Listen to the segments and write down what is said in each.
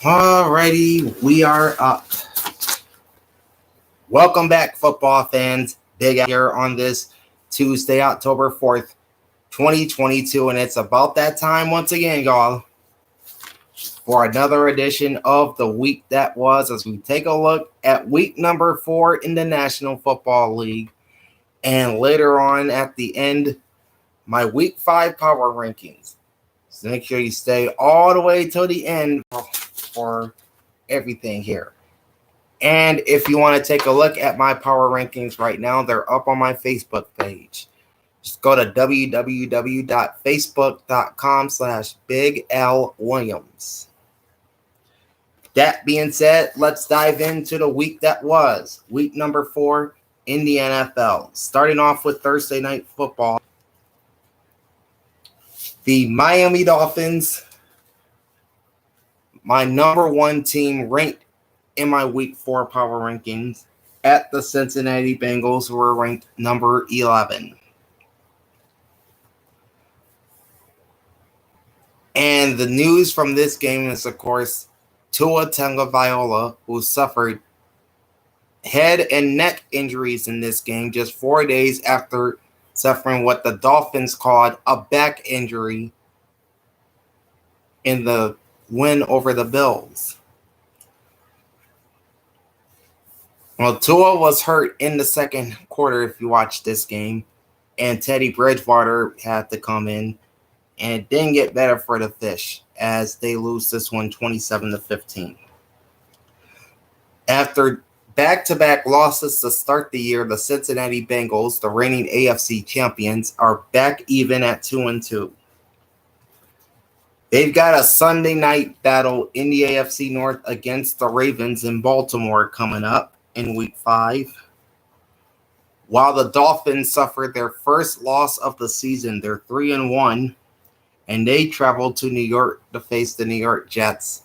Alrighty, we are up. Welcome back, football fans. Big out here on this Tuesday, October 4th, 2022, and it's about that time once again, y'all, for another edition of the week that was, as we take a look at week number 4 in the National Football League, and later on at the end, my week 5 power rankings. So make sure you stay all the way till the end for everything here. And if you want to take a look at my power rankings right now, they're up on my Facebook page. Just go to www.facebook.com/BigLWilliams. That being said, let's dive into the week that was. Week number 4 in the NFL. Starting off with Thursday Night Football. The Miami Dolphins, my number 1 team ranked in my week 4 power rankings, at the Cincinnati Bengals, who were ranked number 11. And the news from this game is, of course, Tua Tagovailoa, who suffered head and neck injuries in this game just 4 days after suffering what the Dolphins called a back injury in the win over the Bills. Well, Tua was hurt in the second quarter if you watch this game, and Teddy Bridgewater had to come in, and it didn't get better for the Fish as they lose this one 27-15. After back-to-back losses to start the year, the Cincinnati Bengals, the reigning AFC champions, are back even at 2-2. They've got a Sunday night battle in the AFC North against the Ravens in Baltimore coming up in week 5. While the Dolphins suffered their first loss of the season, they're 3-1, and they traveled to New York to face the New York Jets.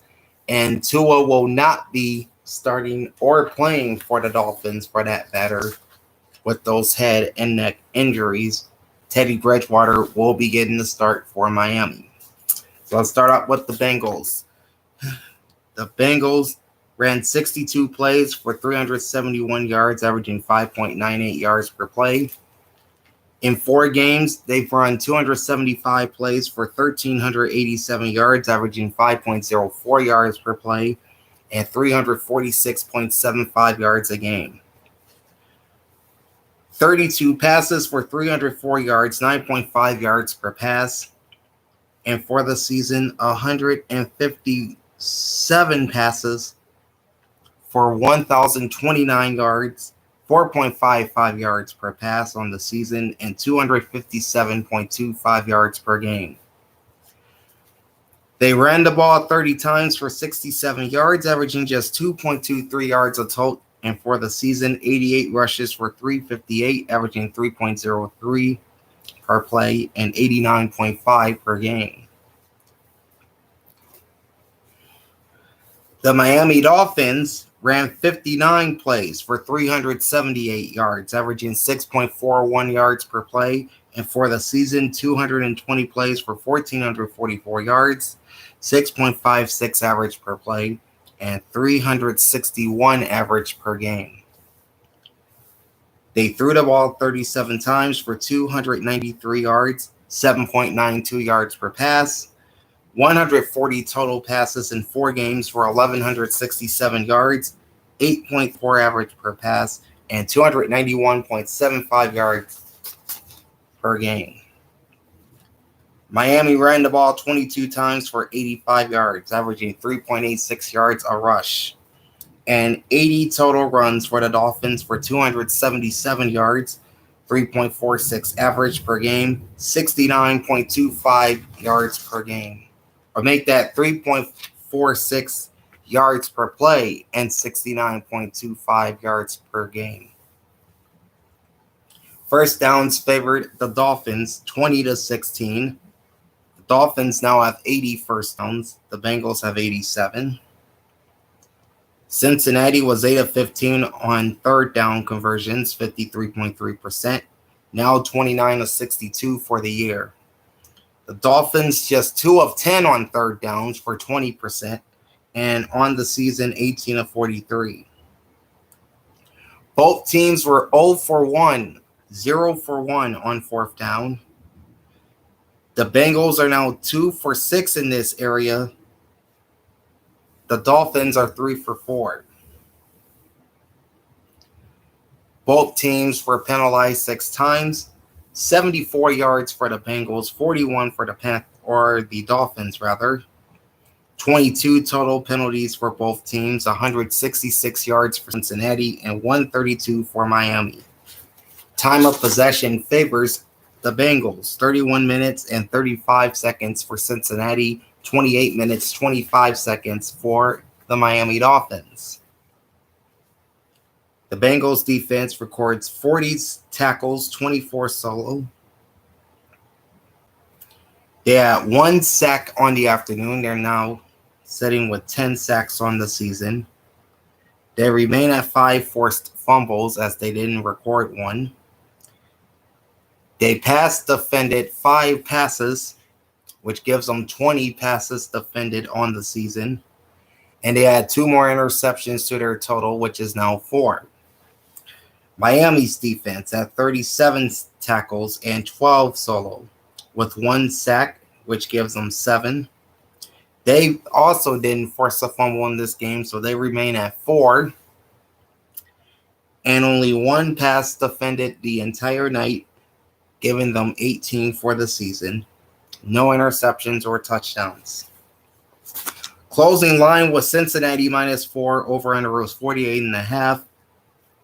And Tua will not be starting or playing for the Dolphins for that matter with those head and neck injuries. Teddy Bridgewater will be getting the start for Miami. So let's start out with the Bengals. The Bengals ran 62 plays for 371 yards, averaging 5.98 yards per play. In 4 games, they've run 275 plays for 1,387 yards, averaging 5.04 yards per play, and 346.75 yards a game. 32 passes for 304 yards, 9.5 yards per pass. And for the season, 157 passes for 1,029 yards, 4.55 yards per pass on the season, and 257.25 yards per game. They ran the ball 30 times for 67 yards, averaging just 2.23 yards a total. And for the season, 88 rushes for 358, averaging 3.03 per play and 89.5 per game. The Miami Dolphins ran 59 plays for 378 yards, averaging 6.41 yards per play. And for the season, 220 plays for 1,444 yards, 6.56 average per play, and 361 average per game. They threw the ball 37 times for 293 yards, 7.92 yards per pass, 140 total passes in 4 games for 1,167 yards, 8.4 average per pass, and 291.75 yards per game. Miami ran the ball 22 times for 85 yards, averaging 3.86 yards a rush, and 80 total runs for the Dolphins for 277 yards, 3.46 average per game, 69.25 yards per game. Or make that 3.46 yards per play and 69.25 yards per game. First downs favored the Dolphins 20-16. The Dolphins now have 80 first downs. The Bengals have 87. Cincinnati was 8 of 15 on third down conversions, 53.3%. Now 29 of 62 for the year. The Dolphins just 2 of 10 on third downs for 20%. and on the season 18 of 43. Both teams were 0 for 1, 0 for 1 on fourth down. The Bengals are now 2 for 6 in this area. The Dolphins are 3 for 4. Both teams were penalized 6 times, 74 yards for the Bengals, 41 for the Dolphins rather. 22 total penalties for both teams, 166 yards for Cincinnati and 132 for Miami. Time of possession favors the Bengals, 31 minutes and 35 seconds for Cincinnati, 28 minutes, 25 seconds for the Miami Dolphins. The Bengals defense records 40 tackles, 24 solo. They had 1 sack on the afternoon. They're now sitting with 10 sacks on the season. They remain at 5 forced fumbles as they didn't record one. They pass defended 5 passes, which gives them 20 passes defended on the season. And they had 2 more interceptions to their total, which is now 4. Miami's defense had 37 tackles and 12 solo, with 1 sack, which gives them 7. They also didn't force a fumble in this game, so they remain at 4. And only 1 pass defended the entire night, giving them 18 for the season. No interceptions or touchdowns. Closing line was Cincinnati -4, over-under was 48.5.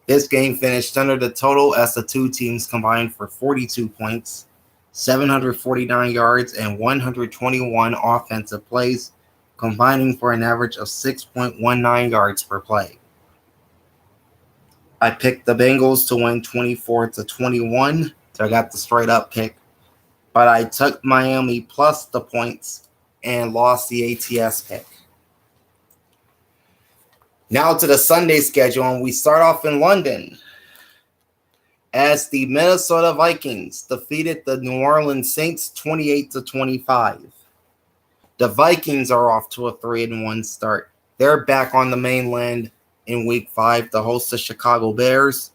This game finished under the total as the two teams combined for 42 points, 749 yards, and 121 offensive plays, combining for an average of 6.19 yards per play. I picked the Bengals to win 24-21, so I got the straight-up pick. But I took Miami plus the points and lost the ATS pick. Now to the Sunday schedule, and we start off in London as the Minnesota Vikings defeated the New Orleans Saints 28-25. The Vikings are off to a 3-1 start. They're back on the mainland in Week 5 to host the Chicago Bears,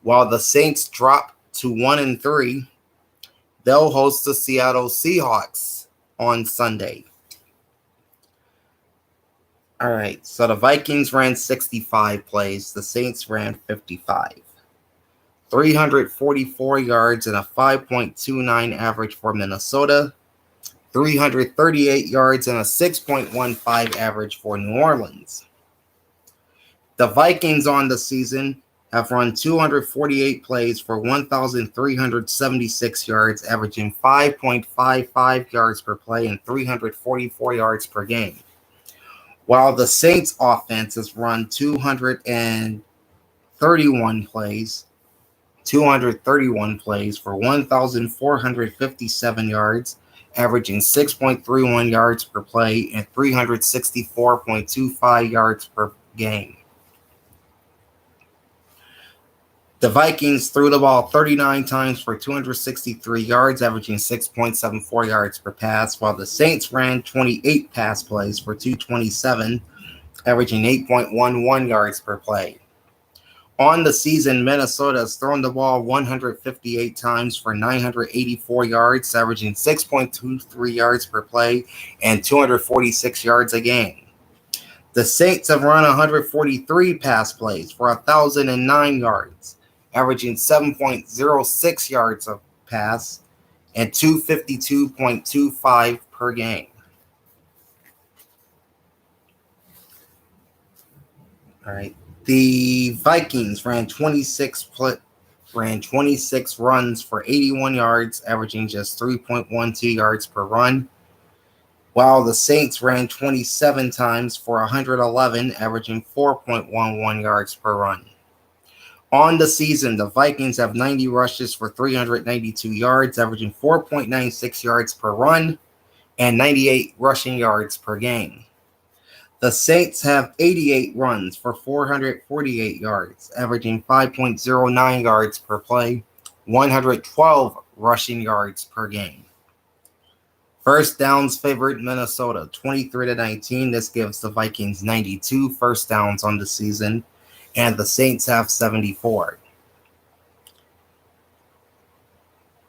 while the Saints drop to 1-3. They'll host the Seattle Seahawks on Sunday. All right, so the Vikings ran 65 plays. The Saints ran 55. 344 yards and a 5.29 average for Minnesota. 338 yards and a 6.15 average for New Orleans. The Vikings on the season have run 248 plays for 1,376 yards, averaging 5.55 yards per play and 344 yards per game. While the Saints offense has run 231 plays for 1,457 yards, averaging 6.31 yards per play and 364.25 yards per game. The Vikings threw the ball 39 times for 263 yards, averaging 6.74 yards per pass, while the Saints ran 28 pass plays for 227, averaging 8.11 yards per play. On the season, Minnesota has thrown the ball 158 times for 984 yards, averaging 6.23 yards per play and 246 yards a game. The Saints have run 143 pass plays for 1,009 yards, averaging 7.06 yards of pass and 252.25 per game. All right. The Vikings ran 26 runs for 81 yards, averaging just 3.12 yards per run, while the Saints ran 27 times for 111, averaging 4.11 yards per run. On the season, the Vikings have 90 rushes for 392 yards, averaging 4.96 yards per run and 98 rushing yards per game. The Saints have 88 runs for 448 yards, averaging 5.09 yards per play, 112 rushing yards per game. First downs favored Minnesota 23-19. This gives the Vikings 92 first downs on the season, and the Saints have 74.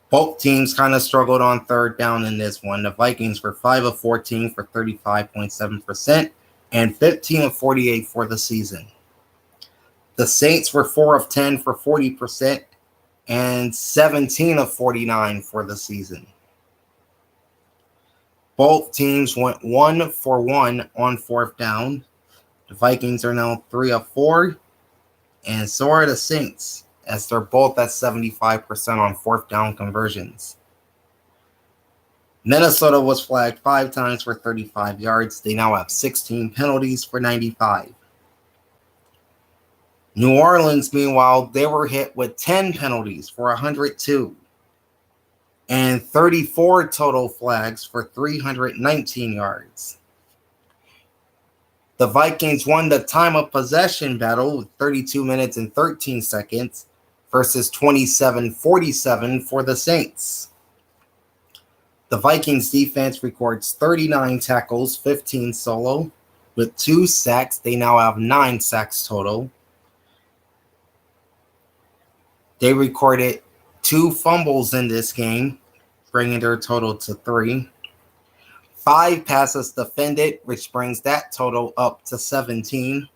Both teams kind of struggled on third down in this one. The Vikings were 5 of 14 for 35.7% and 15 of 48 for the season. The Saints were 4 of 10 for 40% and 17 of 49 for the season. Both teams went 1 for 1 on fourth down. The Vikings are now 3 of 4, and so are the Saints, as they're both at 75% on fourth down conversions. Minnesota was flagged 5 times for 35 yards. They now have 16 penalties for 95. New Orleans, meanwhile, they were hit with 10 penalties for 102 and 34 total flags for 319 yards. The Vikings won the time of possession battle with 32 minutes and 13 seconds versus 27-47 for the Saints. The Vikings defense records 39 tackles, 15 solo, with 2 sacks. They now have 9 sacks total. They recorded 2 fumbles in this game, bringing their total to 3. 5 passes defended, which brings that total up to 17.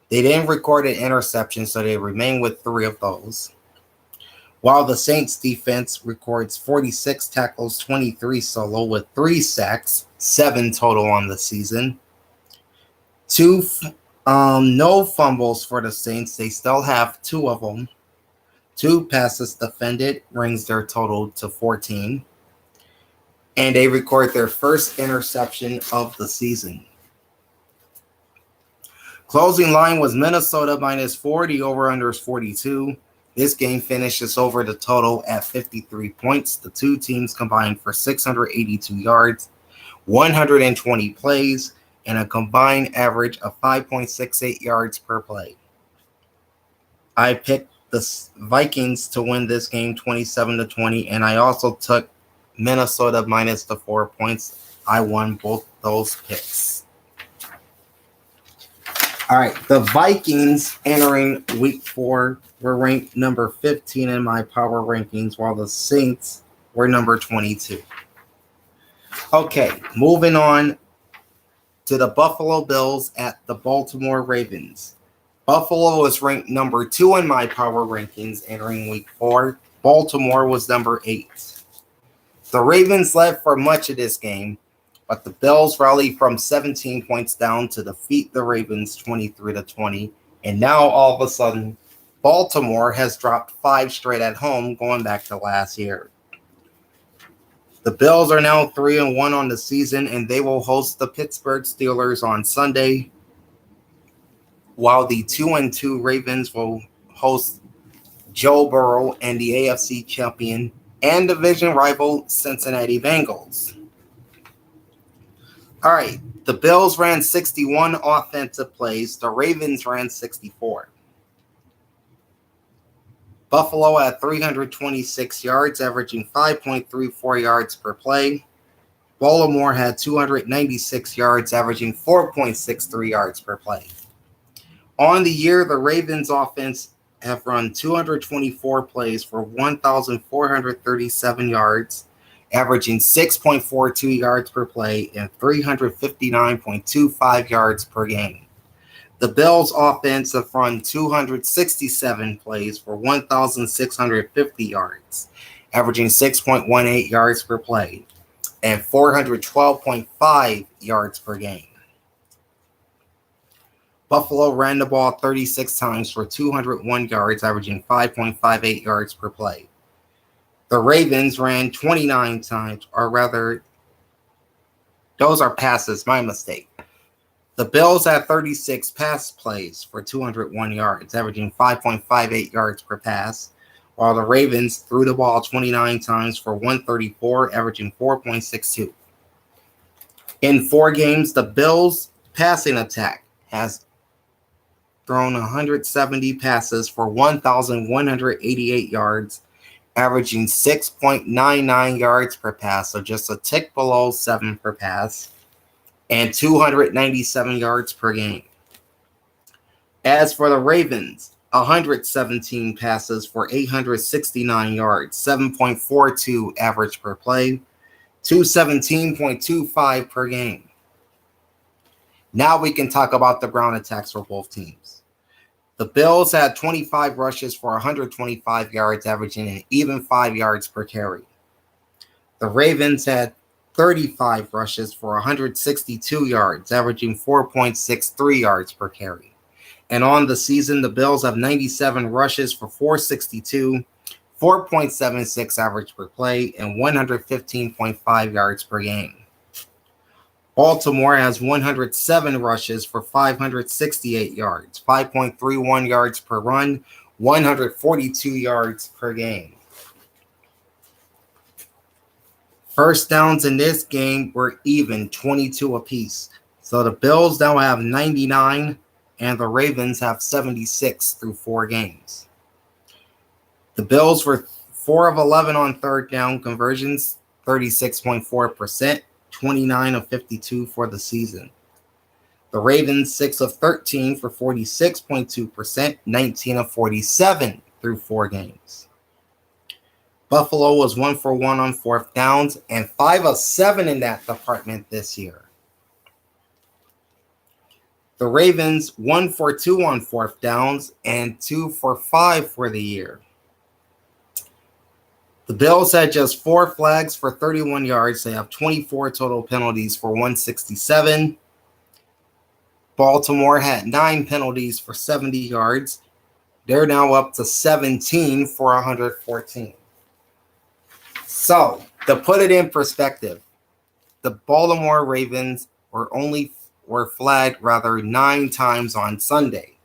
They didn't record an interception, so they remain with 3 of those. While the Saints defense records 46 tackles, 23 solo, with 3 sacks, 7 total on the season. 2 no fumbles for the Saints. They still have 2 of them. 2 passes defended brings their total to 14. And they record their first interception of the season. Closing line was Minnesota -4. The over-under is 42. This game finishes over the total at 53 points. The two teams combined for 682 yards, 120 plays, and a combined average of 5.68 yards per play. I picked the Vikings to win this game 27-20, and I also took Minnesota minus the 4 points. I won both those picks. All right, the Vikings entering week 4 were ranked number 15 in my power rankings, while the Saints were number 22. Okay, moving on to the Buffalo Bills at the Baltimore Ravens. Buffalo was ranked number 2 in my power rankings entering week 4. Baltimore was number 8. The Ravens led for much of this game, but the Bills rallied from 17 points down to defeat the Ravens 23-20. And now all of a sudden, Baltimore has dropped 5 straight at home going back to last year. The Bills are now 3-1 on the season, and they will host the Pittsburgh Steelers on Sunday, while the 2-2 Ravens will host Joe Burrow and the AFC champion and division rival Cincinnati Bengals. All right, the Bills ran 61 offensive plays. The Ravens ran 64. Buffalo had 326 yards, averaging 5.34 yards per play. Baltimore had 296 yards, averaging 4.63 yards per play. On the year, the Ravens offense have run 224 plays for 1,437 yards, averaging 6.42 yards per play and 359.25 yards per game. The Bills offense have run 267 plays for 1,650 yards, averaging 6.18 yards per play and 412.5 yards per game. Buffalo ran the ball 36 times for 201 yards, averaging 5.58 yards per play. The Ravens ran 29 times, or rather, those are passes, my mistake. The Bills had 36 pass plays for 201 yards, averaging 5.58 yards per pass, while the Ravens threw the ball 29 times for 134, averaging 4.62. In 4 games, the Bills' passing attack has thrown 170 passes for 1,188 yards, averaging 6.99 yards per pass, so just a tick below 7 per pass, and 297 yards per game. As for the Ravens, 117 passes for 869 yards, 7.42 average per play, 217.25 per game. Now we can talk about the ground attacks for both teams. The Bills had 25 rushes for 125 yards, averaging an even 5 yards per carry. The Ravens had 35 rushes for 162 yards, averaging 4.63 yards per carry. And on the season, the Bills have 97 rushes for 462, 4.76 average per play, and 115.5 yards per game. Baltimore has 107 rushes for 568 yards, 5.31 yards per run, 142 yards per game. First downs in this game were even, 22 apiece. So the Bills now have 99 and the Ravens have 76 through 4 games. The Bills were 4 of 11 on third down conversions, 36.4%, 29 of 52 for the season. The Ravens 6 of 13 for 46.2%, 19 of 47 through 4 games. Buffalo was 1 for 1 on fourth downs and 5 of 7 in that department this year. The Ravens 1 for 2 on fourth downs and 2 for 5 for the year. The Bills had just 4 flags for 31 yards. They have 24 total penalties for 167. Baltimore had 9 penalties for 70 yards. They're now up to 17 for 114. So, to put it in perspective, the Baltimore Ravens were flagged 9 times on Sunday.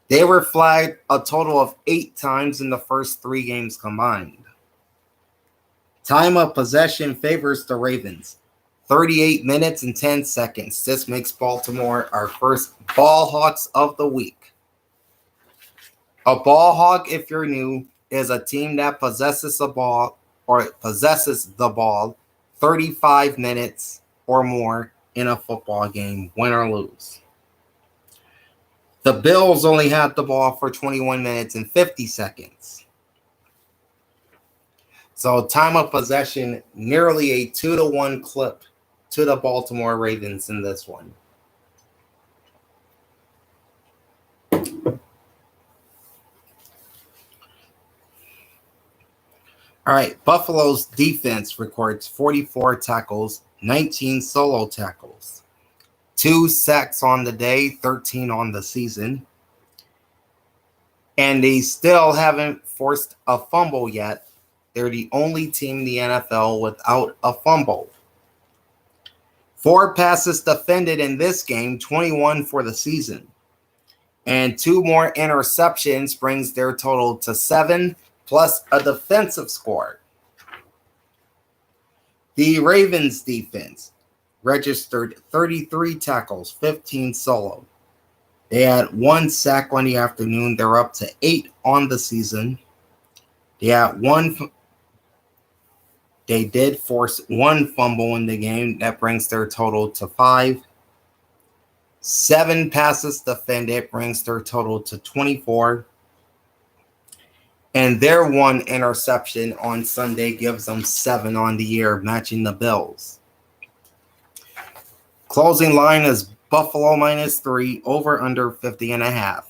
They were flagged a total of 8 times in the first 3 games combined. Time of possession favors the Ravens, 38 minutes and 10 seconds. This makes Baltimore our first ball hawks of the week. A ball hawk, if you're new, is a team that possesses the ball 35 minutes or more in a football game, win or lose. The Bills only had the ball for 21 minutes and 50 seconds. So time of possession, nearly a 2-1 clip to the Baltimore Ravens in this one. All right, Buffalo's defense records 44 tackles, 19 solo tackles, 2 sacks on the day, 13 on the season. And they still haven't forced a fumble yet. They're the only team in the NFL without a fumble. 4 passes defended in this game, 21 for the season. And 2 more interceptions brings their total to 7, plus a defensive score. The Ravens defense registered 33 tackles, 15 solo. They had 1 sack on the afternoon. They're up to 8 on the season. They did force 1 fumble in the game. That brings their total to 5. 7 passes defended brings their total to 24. And their 1 interception on Sunday gives them 7 on the year, matching the Bills. Closing line is Buffalo -3, over under 50.5.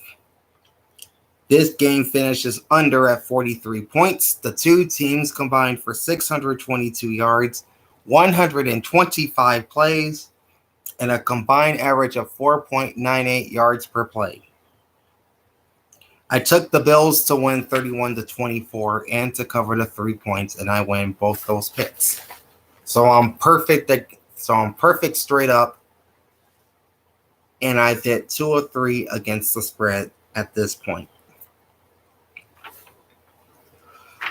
This game finishes under at 43 points. The 2 teams combined for 622 yards, 125 plays, and a combined average of 4.98 yards per play. I took the Bills to win 31-24 and to cover the 3 points, and I win both those picks. So I'm perfect. I'm perfect straight up, and I've hit 2 of 3 against the spread at this point.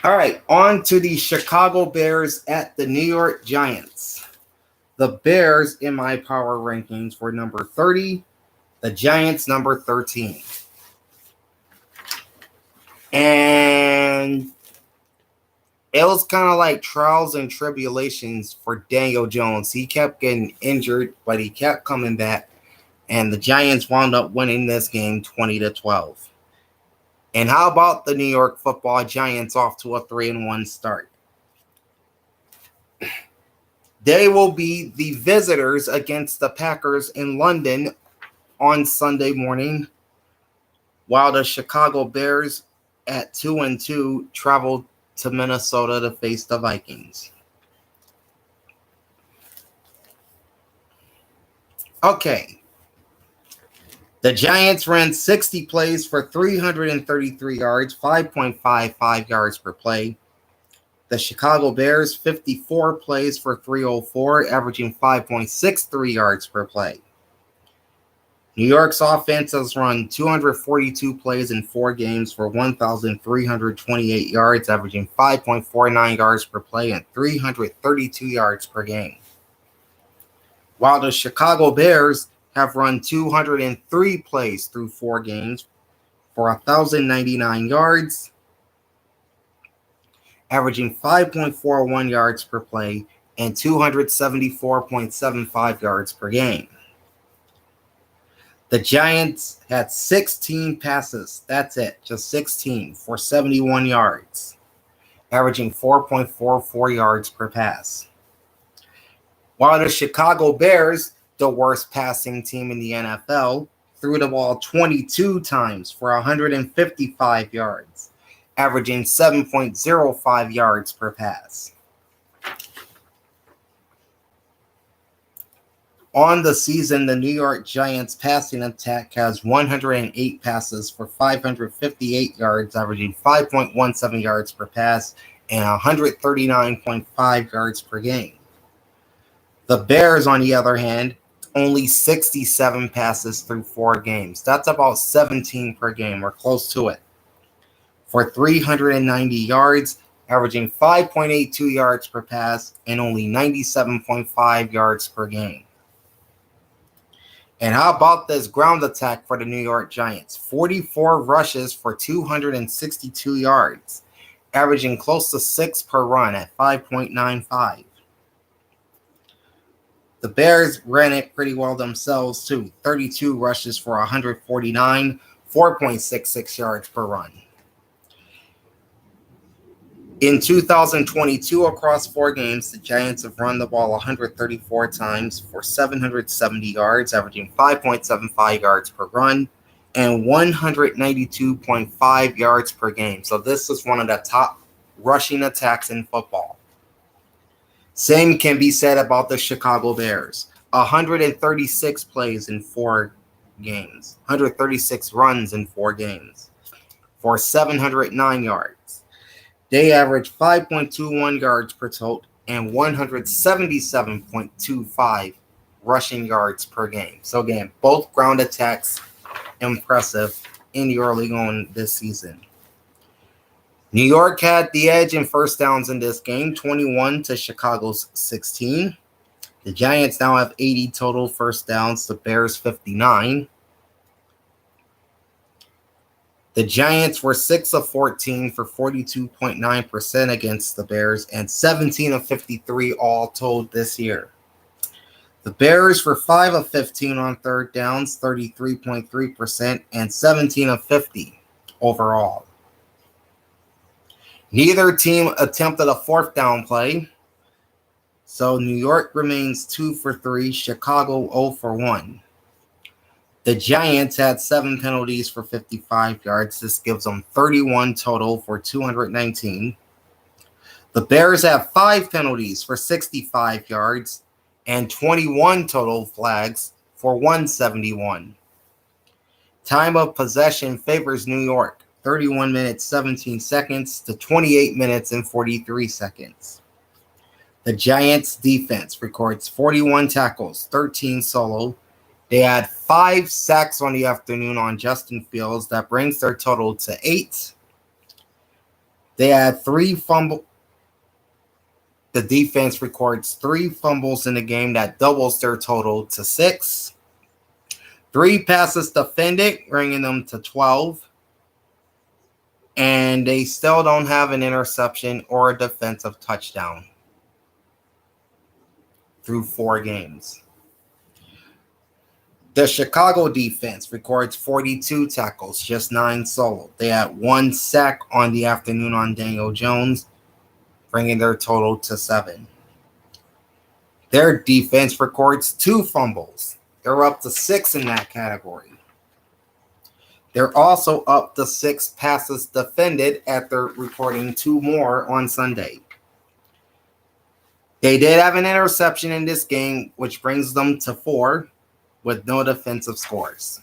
All right, on to the Chicago Bears at the New York Giants. The Bears in my power rankings were number 30, the Giants number 13. And It was kind of like trials and tribulations for Daniel Jones. He kept getting injured, but he kept coming back. And the Giants wound up winning this game 20-12. And how about the New York Football Giants off to a 3-1 start? They will be the visitors against the Packers in London on Sunday morning, while the Chicago Bears at 2-2 travel to Minnesota to face the Vikings. Okay. The Giants ran 60 plays for 333 yards, 5.55 yards per play. The Chicago Bears, 54 plays for 304, averaging 5.63 yards per play. New York's offense has run 242 plays in 4 games for 1,328 yards, averaging 5.49 yards per play and 332 yards per game. While the Chicago Bears have run 203 plays through 4 games for 1,099 yards, averaging 5.41 yards per play and 274.75 yards per game. The Giants had 16 passes. That's it, just 16 for 71 yards, averaging 4.44 yards per pass. While the Chicago Bears, the worst passing team in the NFL, threw the ball 22 times for 155 yards, averaging 7.05 yards per pass. On the season, the New York Giants passing attack has 108 passes for 558 yards, averaging 5.17 yards per pass and 139.5 yards per game. The Bears, on the other hand, only 67 passes through 4 games. That's about 17 per game, or close to it, for 390 yards, averaging 5.82 yards per pass and only 97.5 yards per game. And how about this ground attack for the New York Giants? 44 rushes for 262 yards, averaging close to 6 per run at 5.95. The Bears ran it pretty well themselves, too. 32 rushes for 149, 4.66 yards per run. In 2022, across 4 games, the Giants have run the ball 134 times for 770 yards, averaging 5.75 yards per run and 192.5 yards per game. So this is one of the top rushing attacks in football. Same can be said about the Chicago Bears. 136 plays in 4 games, 136 runs in 4 games for 709 yards. They average 5.21 yards per total and 177.25 rushing yards per game. So again, both ground attacks impressive in the early going this season. New York had the edge in first downs in this game, 21 to Chicago's 16. The Giants now have 80 total first downs, the Bears 59. The Giants were 6 of 14 for 42.9% against the Bears and 17 of 53 all told this year. The Bears were 5 of 15 on third downs, 33.3%, and 17 of 50 overall. Neither team attempted a fourth down play, so New York remains 2 for 3, Chicago 0 for 1. The Giants had 7 penalties for 55 yards. This gives them 31 total for 219. The Bears have 5 penalties for 65 yards and 21 total flags for 171. Time of possession favors New York, 31 minutes 17 seconds to 28 minutes and 43 seconds. The Giants defense records 41 tackles, 13 solo. They had 5 sacks on the afternoon on Justin Fields. That brings their total to 8. They had 3 fumbles. The defense records 3 fumbles in the game. That doubles their total to 6. 3 passes defended, bringing them to 12. And they still don't have an interception or a defensive touchdown through 4 games. The Chicago defense records 42 tackles, just 9 solo. They had 1 sack on the afternoon on Daniel Jones, bringing their total to 7. Their defense records 2 fumbles. They're up to 6 in that category. They're also up to 6 passes defended after recording 2 more on Sunday. They did have an interception in this game, which brings them to 4 with no defensive scores.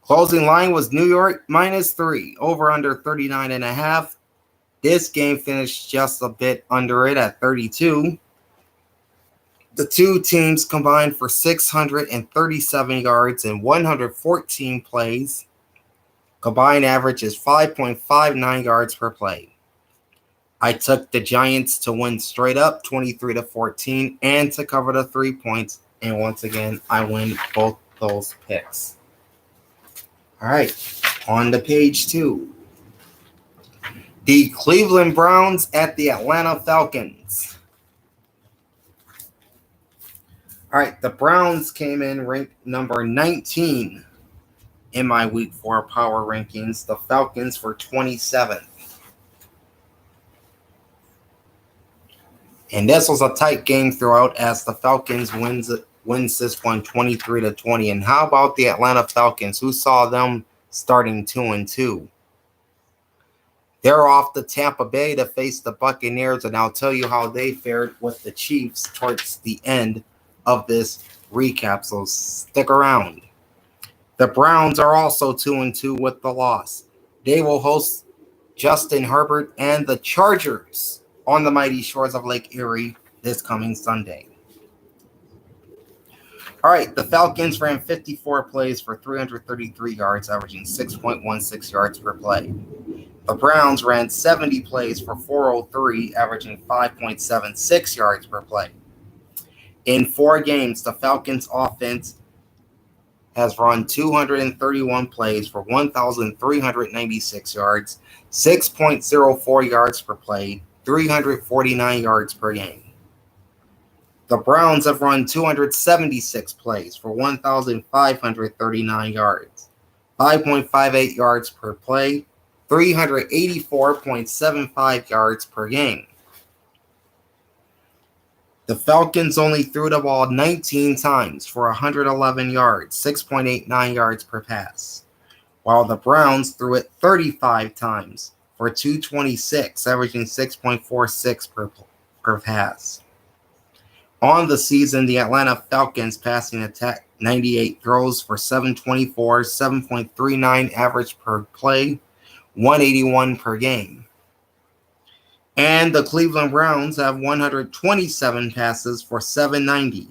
Closing line was New York -3, over under 39.5. This game finished just a bit under it at 32. The two teams combined for 637 yards and 114 plays. Combined average is 5.59 yards per play. I took the Giants to win straight up 23-14 and to cover the 3 points. And once again, I win both those picks. All right, on to page 2. The Cleveland Browns at the Atlanta Falcons. All right, the Browns came in ranked number 19 in my Week 4 power rankings. The Falcons were 27th. And this was a tight game throughout as the Falcons wins this one 23-20. And how about the Atlanta Falcons? Who saw them starting 2-2? They're off to Tampa Bay to face the Buccaneers, and I'll tell you how they fared with the Chiefs towards the end of this recap, so stick around. The Browns are also 2-2 with the loss. They will host Justin Herbert and the Chargers on the mighty shores of Lake Erie this coming Sunday. All right, the Falcons ran 54 plays for 333 yards, averaging 6.16 yards per play. The Browns ran 70 plays for 403, averaging 5.76 yards per play. In 4 games, the Falcons offense has run 231 plays for 1,396 yards, 6.04 yards per play, 349 yards per game. The Browns have run 276 plays for 1,539 yards, 5.58 yards per play, 384.75 yards per game. The Falcons only threw the ball 19 times for 111 yards, 6.89 yards per pass, while the Browns threw it 35 times for 226, averaging 6.46 per pass. On the season, the Atlanta Falcons passing attack 98 throws for 724, 7.39 average per play, 181 per game. And the Cleveland Browns have 127 passes for 790,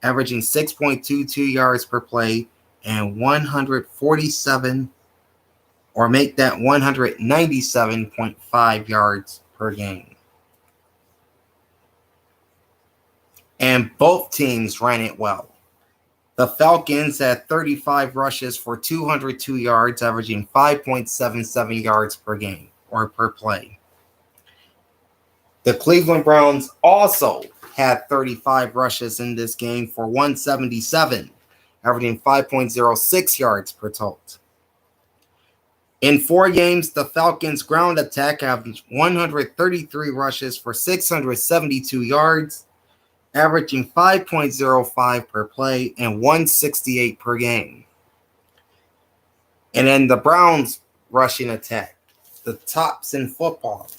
averaging 6.22 yards per play and 147, or make that 197.5 yards per game. And both teams ran it well. The Falcons had 35 rushes for 202 yards, averaging 5.77 yards per game or per play. The Cleveland Browns also had 35 rushes in this game for 177, averaging 5.06 yards per total. In 4 games, the Falcons' ground attack averaged 133 rushes for 672 yards, averaging 5.05 per play and 168 per game. And then the Browns' rushing attack, the tops in football,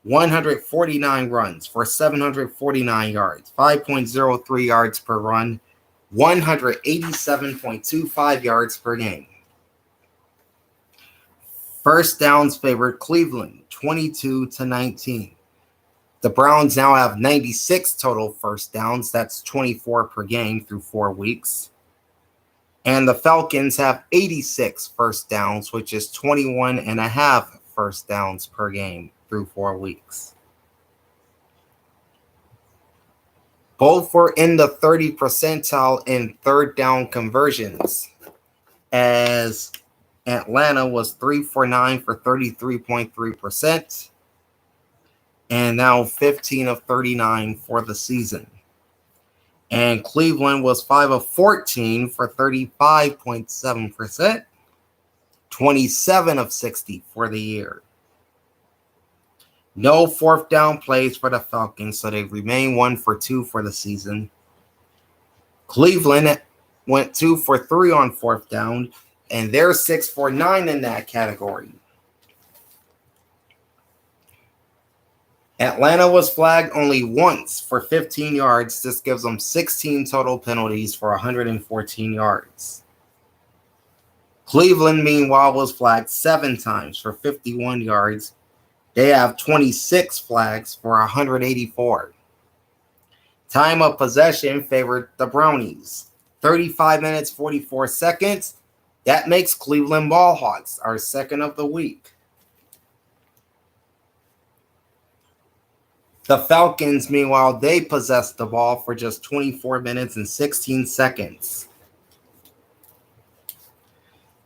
149 runs for 749 yards, 5.03 yards per run, 187.25 yards per game. First downs favored Cleveland, 22-19. The Browns now have 96 total first downs. That's 24 per game through 4 weeks. And the Falcons have 86 first downs, which is 21.5 first downs per game through 4 weeks. Both were in the 30 percentile in third down conversions, as Atlanta was 3 for 9 for 33.3%, and now 15 of 39 for the season. And Cleveland was 5 of 14 for 35.7%, 27 of 60 for the year. No fourth down plays for the Falcons, so they remain 1 for 2 for the season. Cleveland went 2 for 3 on fourth down, and they're 6 for 9 in that category. Atlanta was flagged only once for 15 yards. This gives them 16 total penalties for 114 yards. Cleveland, meanwhile, was flagged 7 times for 51 yards. They have 26 flags for 184. Time of possession favored the Brownies. 35 minutes, 44 seconds. That makes Cleveland Ball Hawks our second of the week. The Falcons, meanwhile, they possessed the ball for just 24 minutes and 16 seconds.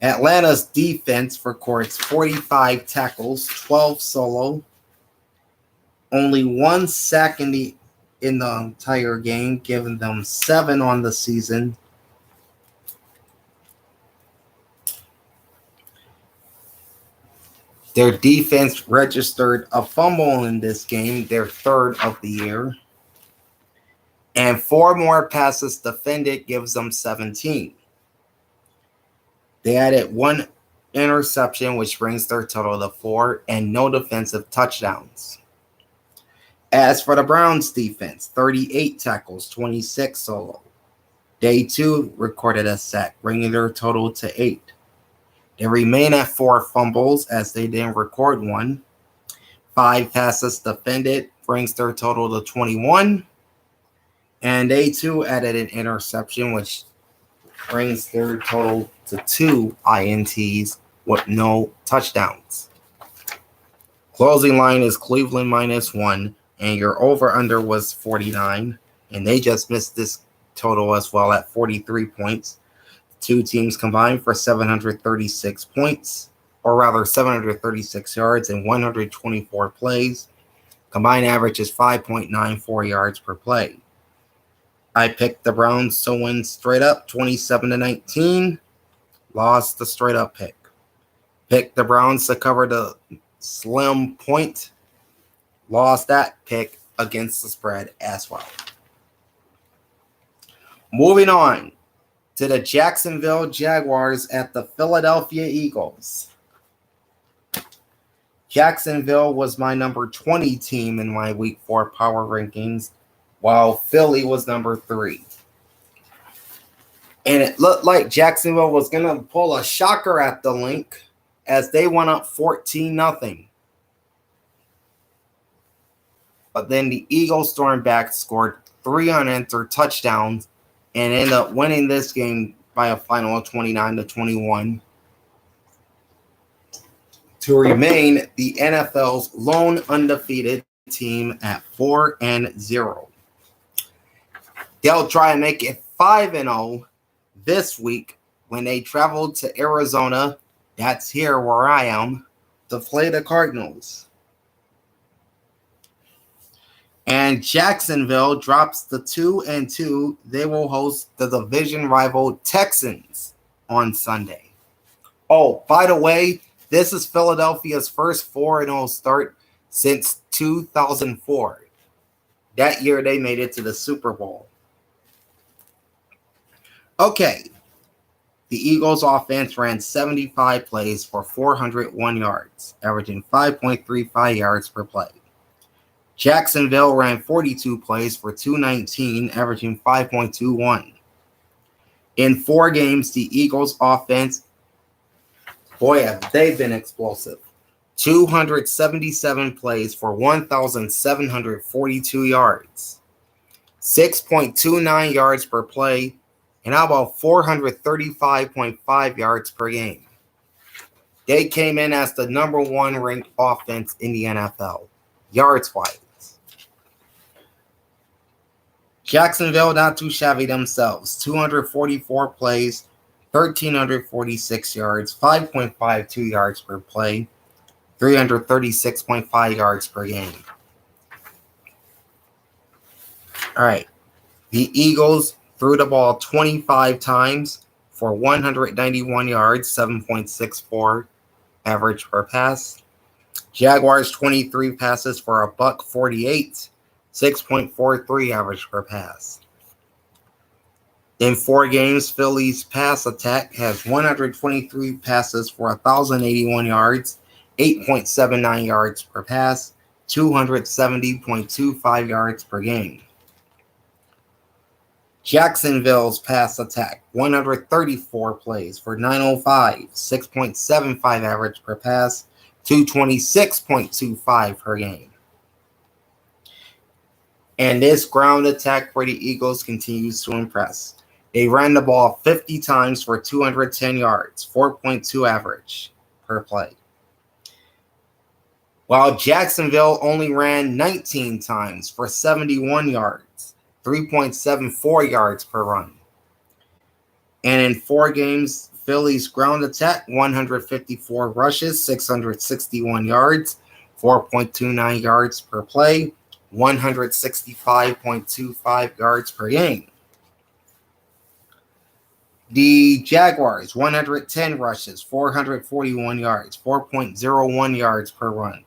Atlanta's defense records 45 tackles, 12 solo, only 1 sack in the entire game, giving them 7 on the season. Their defense registered a fumble in this game, their third of the year. And 4 more passes defended gives them 17. They added 1 interception, which brings their total to 4, and no defensive touchdowns. As for the Browns defense, 38 tackles, 26 solo. Day 2 recorded a sack, bringing their total to 8. They remain at 4 fumbles as they didn't record 1. 5 passes defended brings their total to 21. And day 2 added an interception, which brings their total to 2 INTs with no touchdowns. Closing line is Cleveland -1, and your over-under was 49. And they just missed this total as well at 43 points. 2 teams combined for 736 points, or rather 736 yards and 124 plays. Combined average is 5.94 yards per play. I picked the Browns to win straight up 27-19. Lost the straight up pick. Picked the Browns to cover the slim point. Lost that pick against the spread as well. Moving on to the Jacksonville Jaguars at the Philadelphia Eagles. Jacksonville was my number 20 team in my Week 4 power rankings, while Philly was number 3. And it looked like Jacksonville was going to pull a shocker at the link as they went up 14-0. But then the Eagles stormed back, scored 3 unanswered touchdowns, and ended up winning this game by a final of 29-21 to remain the NFL's lone undefeated team at 4-0. They'll try and make it 5-0 this week when they travel to Arizona, that's here where I am, to play the Cardinals. And Jacksonville drops the 2-2. They will host the division rival Texans on Sunday. Oh, by the way, this is Philadelphia's first 4-0 start since 2004. That year they made it to the Super Bowl. Okay. The Eagles offense ran 75 plays for 401 yards, averaging 5.35 yards per play. Jacksonville ran 42 plays for 219, averaging 5.21. In 4 games, the Eagles offense, boy, have they been explosive. 277 plays for 1,742 yards, 6.29 yards per play, and how about 435.5 yards per game. They came in as the number 1 ranked offense in the NFL, yards-wise. Jacksonville not too shabby themselves. 244 plays, 1,346 yards, 5.52 yards per play, 336.5 yards per game. All right. The Eagles threw the ball 25 times for 191 yards, 7.64 average per pass. Jaguars 23 passes for $148, 6.43 average per pass. In 4 games, Philly's pass attack has 123 passes for 1,081 yards, 8.79 yards per pass, 270.25 yards per game. Jacksonville's pass attack, 134 plays for 905, 6.75 average per pass, 226.25 per game. And this ground attack for the Eagles continues to impress. They ran the ball 50 times for 210 yards, 4.2 average per play. While Jacksonville only ran 19 times for 71 yards, 3.74 yards per run. And in 4 games, Philly's ground attack, 154 rushes, 661 yards, 4.29 yards per play, 165.25 yards per game. The Jaguars, 110 rushes, 441 yards, 4.01 yards per run,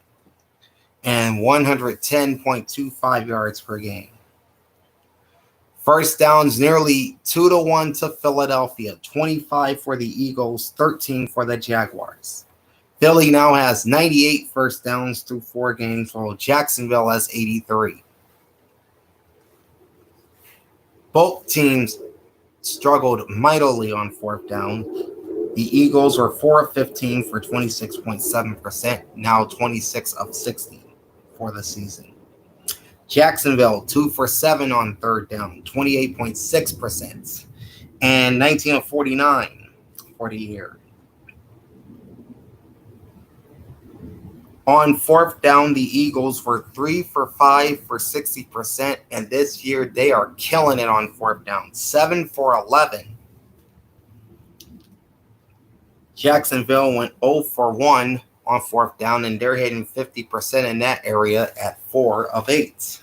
and 110.25 yards per game. First downs nearly 2-1 to Philadelphia, 25 for the Eagles, 13 for the Jaguars. Philly now has 98 first downs through 4 games, while Jacksonville has 83. Both teams struggled mightily on 4th down. The Eagles were 4 of 15 for 26.7%, now 26 of 60 for the season. Jacksonville, 2 for 7 on 3rd down, 28.6%, and 19 of 49 for the year. On 4th down, the Eagles were 3 for 5 for 60%, and this year they are killing it on 4th down, 7 for 11. Jacksonville went 0 for 1 on 4th down, and they're hitting 50% in that area at 4 of 8.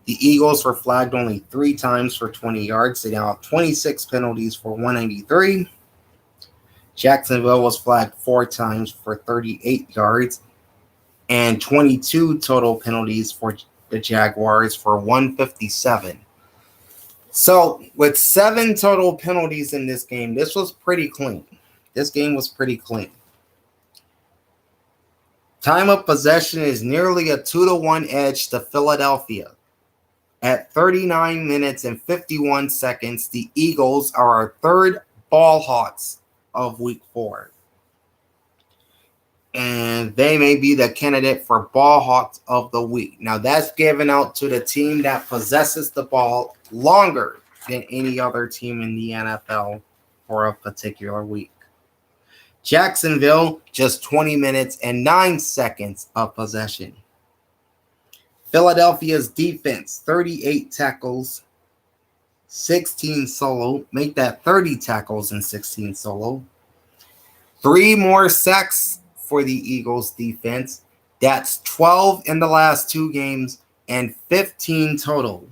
The Eagles were flagged only 3 times for 20 yards. They now have 26 penalties for 193. Jacksonville was flagged 4 times for 38 yards and 22 total penalties for the Jaguars for 157. So with 7 total penalties in this game, this was pretty clean. This game was pretty clean. Time of possession is nearly a 2-1 edge to Philadelphia. At 39 minutes and 51 seconds, the Eagles are our 3rd ball hawks of week 4. And they may be the candidate for ball hawks of the week. Now that's given out to the team that possesses the ball longer than any other team in the NFL for a particular week. Jacksonville, just 20 minutes and 9 seconds of possession. Philadelphia's defense, 38 tackles, 16 solo. Make that 30 tackles and 16 solo. 3 more sacks for the Eagles defense. That's 12 in the last 2 games and 15 total.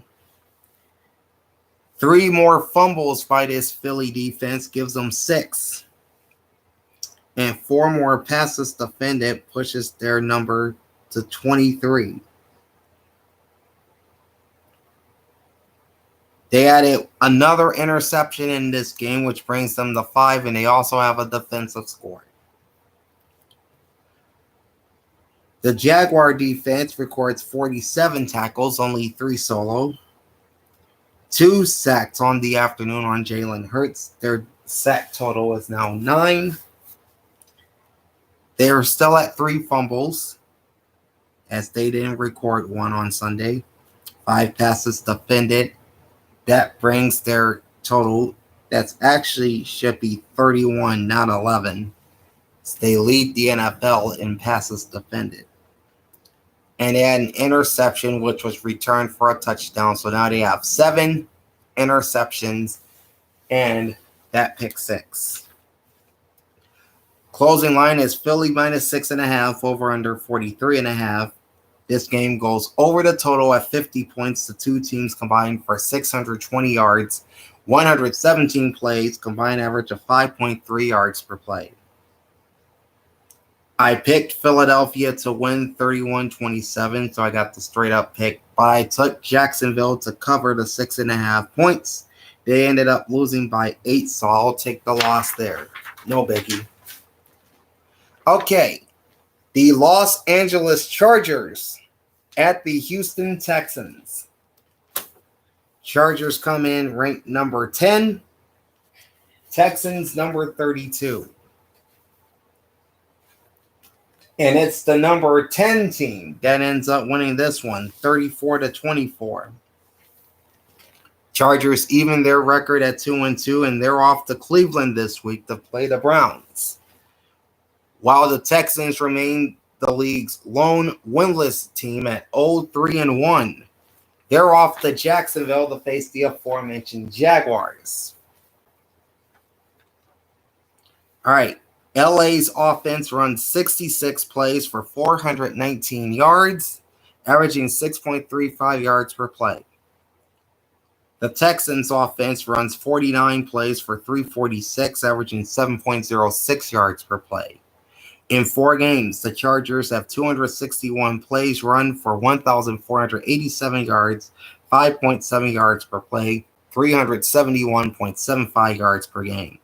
3 more fumbles by this Philly defense gives them 6. And 4 more passes defended pushes their number to 23. They added another interception in this game, which brings them to 5, and they also have a defensive score. The Jaguar defense records 47 tackles, only 3 solo. 2 sacks on the afternoon on Jalen Hurts. Their sack total is now 9. They are still at 3 fumbles, as they didn't record 1 on Sunday. 5 passes defended. That brings their total, that's actually should be 31, not 11. So they lead the NFL in passes defended. And they had an interception, which was returned for a touchdown. So now they have 7 interceptions and that pick six. Closing line is Philly minus 6.5, over under 43.5. This game goes over the total at 50 points. The two teams combined for 620 yards, 117 plays, combined average of 5.3 yards per play. I picked Philadelphia to win 31-27, so I got the straight up pick. But I took Jacksonville to cover the 6.5 points. They ended up losing by 8, so I'll take the loss there. No biggie. Okay, the Los Angeles Chargers at the Houston Texans. Chargers come in ranked number 10. Texans number 32. And it's the number 10 team that ends up winning this one, 34-24. Chargers even their record at 2-2, and they're off to Cleveland this week to play the Browns. While the Texans remain the league's lone winless team at 0-3-1. They're off to Jacksonville to face the aforementioned Jaguars. All right. LA's offense runs 66 plays for 419 yards, averaging 6.35 yards per play. The Texans' offense runs 49 plays for 346, averaging 7.06 yards per play. In 4 games, the Chargers have 261 plays run for 1,487 yards, 5.7 yards per play, 371.75 yards per game.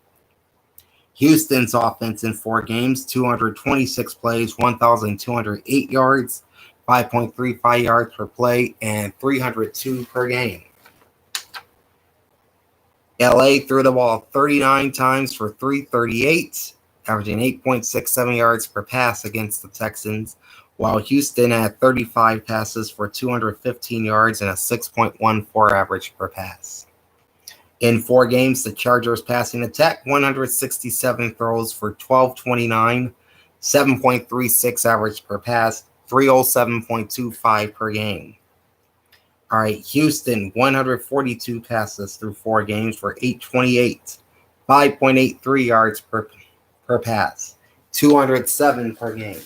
Houston's offense in 4 games, 226 plays, 1,208 yards, 5.35 yards per play, and 302 per game. LA threw the ball 39 times for 338, averaging 8.67 yards per pass against the Texans, while Houston had 35 passes for 215 yards and a 6.14 average per pass. In 4 games, the Chargers passing attack 167 throws for 1,229, 7.36 average per pass, 307.25 per game. All right, Houston, 142 passes through 4 games for 828, 5.83 yards per pass, 207 per game.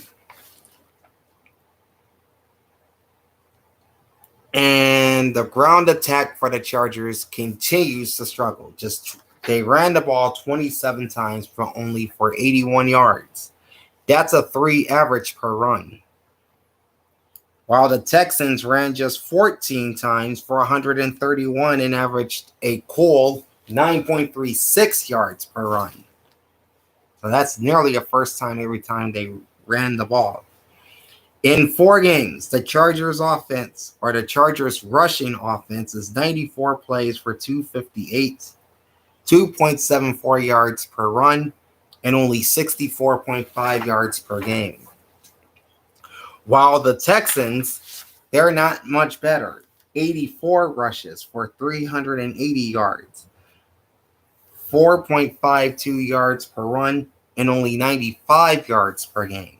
And the ground attack for the Chargers continues to struggle. They ran the ball 27 times for 81 yards. That's a 3 average per run. While the Texans ran just 14 times for 131 and averaged a cool 9.36 yards per run. So that's nearly a first time every time they ran the ball. In 4 games, the Chargers rushing offense is 94 plays for 258, 2.74 yards per run, and only 64.5 yards per game. While the Texans, they're not much better. 84 rushes for 380 yards, 4.52 yards per run, and only 95 yards per game.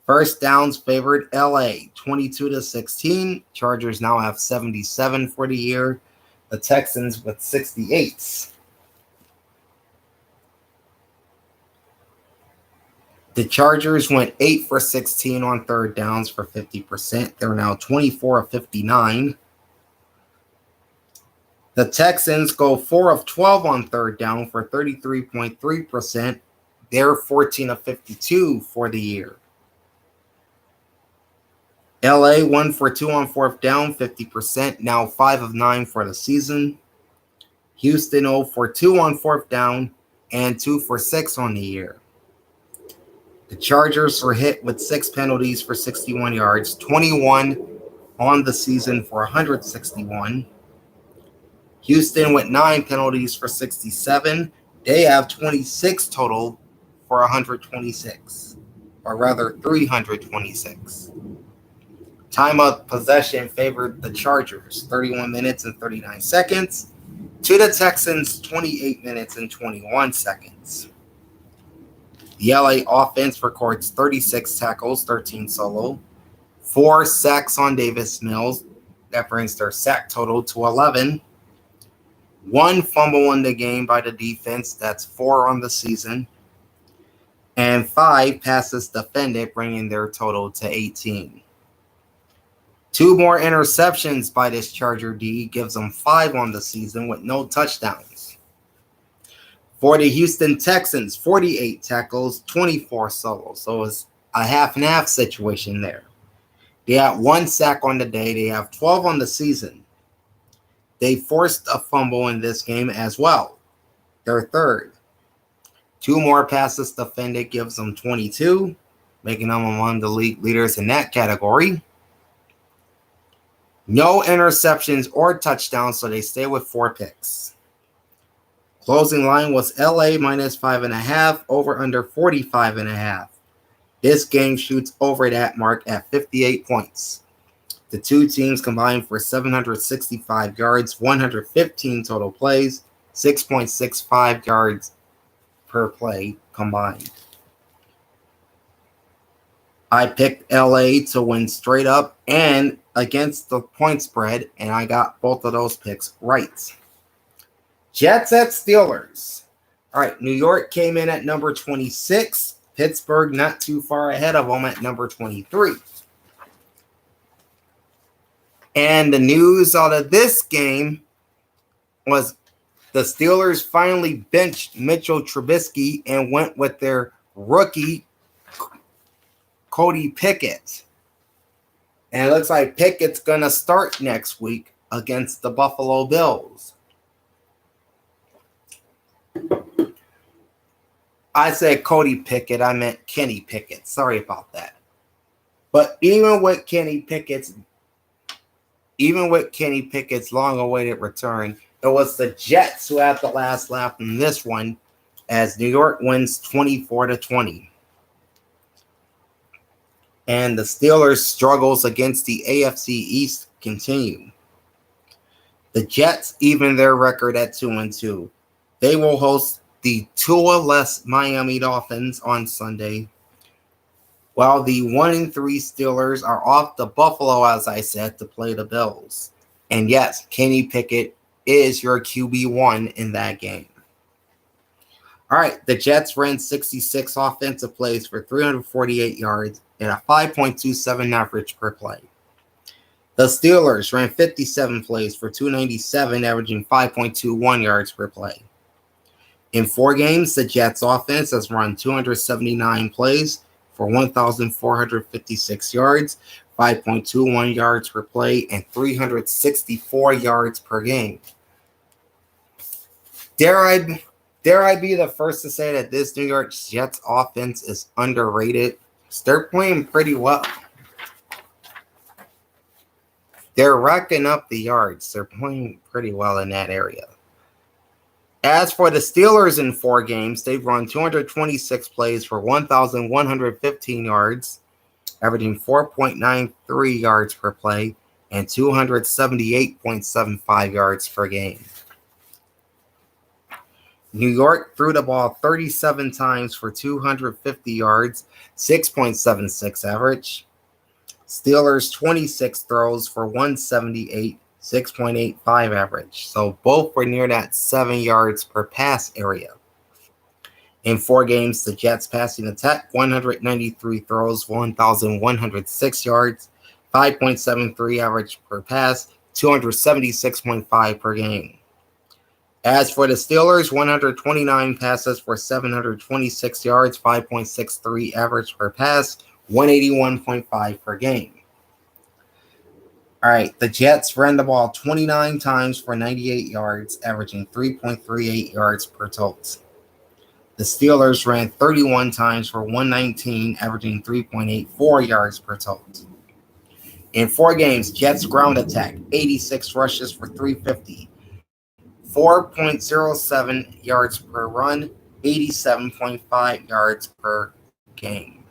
First downs favored LA, 22-16. Chargers now have 77 for the year. The Texans with 68. The Chargers went 8 for 16 on third downs for 50%. They're now 24 of 59. The Texans go 4 of 12 on third down for 33.3%. They're 14 of 52 for the year. LA 1 for 2 on fourth down, 50%, now 5 of 9 for the season. Houston 0 for 2 on fourth down and 2 for 6 on the year. The Chargers were hit with 6 penalties for 61 yards, 21 on the season for 161. Houston with 9 penalties for 67. They have 26 total for 126, or rather 326. Time of possession favored the Chargers, 31 minutes and 39 seconds. To the Texans, 28 minutes and 21 seconds. The LA offense records 36 tackles, 13 solo, 4 sacks on Davis Mills. That brings their sack total to 11. 1 fumble in the game by the defense. That's 4 on the season. And 5 passes defended, bringing their total to 18. 2 more interceptions by this Charger D gives them 5 on the season with no touchdowns. For the Houston Texans, 48 tackles, 24 solos. So it's a half and half situation there. They have 1 sack on the day. They have 12 on the season. They forced a fumble in this game as well. Their third. 2 more passes defended gives them 22, making them among the league leaders in that category. No interceptions or touchdowns, so they stay with 4 picks. Closing line was LA minus 5.5, over under 45.5. This game shoots over that mark at 58 points. The 2 teams combined for 765 yards, 115 total plays, 6.65 yards per play combined. I picked LA to win straight up and against the point spread, and I got both of those picks right. Jets at Steelers. All right, New York came in at number 26. Pittsburgh not too far ahead of them at number 23. And the news out of this game was the Steelers finally benched Mitchell Trubisky and went with their rookie, Cody Pickett. And it looks like Pickett's going to start next week against the Buffalo Bills. I said Cody Pickett. I meant Kenny Pickett. Sorry about that. But even with Kenny Pickett's long-awaited return, it was the Jets who had the last laugh in this one, as New York wins 24-20. And the Steelers' struggles against the AFC East continue. The Jets even their record at 2-2. They will host the Tua-less Miami Dolphins on Sunday, while the 1-3 Steelers are off to Buffalo, as I said, to play the Bills. And yes, Kenny Pickett is your QB1 in that game. All right, the Jets ran 66 offensive plays for 348 yards and a 5.27 average per play. The Steelers ran 57 plays for 297, averaging 5.21 yards per play. In 4 games, the Jets offense has run 279 plays for 1,456 yards, 5.21 yards per play, and 364 yards per game. Dare I be the first to say that this New York Jets offense is underrated? They're playing pretty well. They're racking up the yards. They're playing pretty well in that area. As for the Steelers in 4 games, they've run 226 plays for 1,115 yards, averaging 4.93 yards per play, and 278.75 yards per game. New York threw the ball 37 times for 250 yards, 6.76 average. Steelers 26 throws for 178, 6.85 average. So both were near that 7 yards per pass area. In 4 games, the Jets passing attack 193 throws, 1,106 yards, 5.73 average per pass, 276.5 per game. As for the Steelers, 129 passes for 726 yards, 5.63 average per pass, 181.5 per game. All right, the Jets ran the ball 29 times for 98 yards, averaging 3.38 yards per total. The Steelers ran 31 times for 119, averaging 3.84 yards per total. In 4 games, Jets ground attack, 86 rushes for 350, 4.07 yards per run, 87.5 yards per game.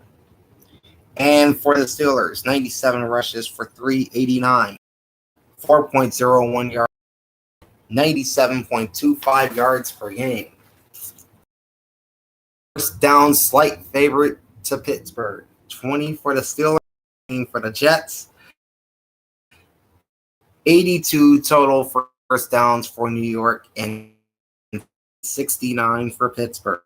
And for the Steelers, 97 rushes for 389, 4.01 yards, 97.25 yards per game. First down, slight favorite to Pittsburgh. 20 for the Steelers, 18 for the Jets. 82 total for first downs for New York and 69 for Pittsburgh.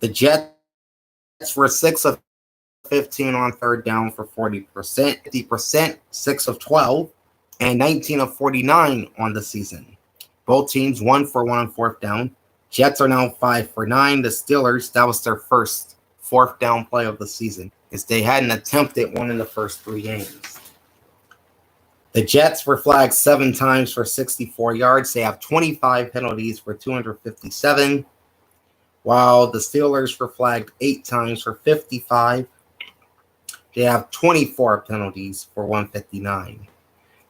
The Jets were 6 of 15 on third down for 40%, 50%, 6 of 12, and 19 of 49 on the season. Both teams 1 for 1 on fourth down. Jets are now 5 for 9. The Steelers, that was their first fourth down play of the season, as they hadn't attempted one in the first 3 games. The Jets were flagged 7 times for 64 yards. They have 25 penalties for 257, while the Steelers were flagged 8 times for 55. They have 24 penalties for 159.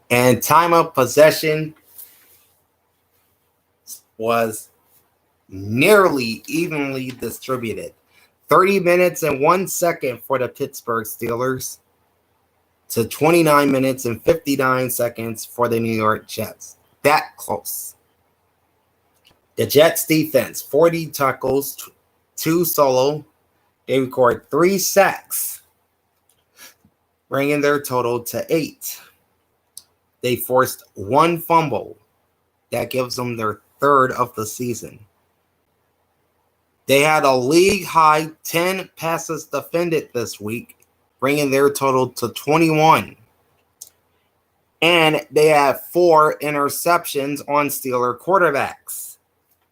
And time of possession was nearly evenly distributed. 30 minutes and 1 second for the Pittsburgh Steelers to 29 minutes and 59 seconds for the New York Jets. That close. The Jets defense, 40 tackles, 2 solo. They record 3 sacks, bringing their total to 8. They forced 1 fumble. That gives them their 3rd of the season. They had a league-high 10 passes defended this week, bringing their total to 21. And they have 4 interceptions on Steeler quarterbacks.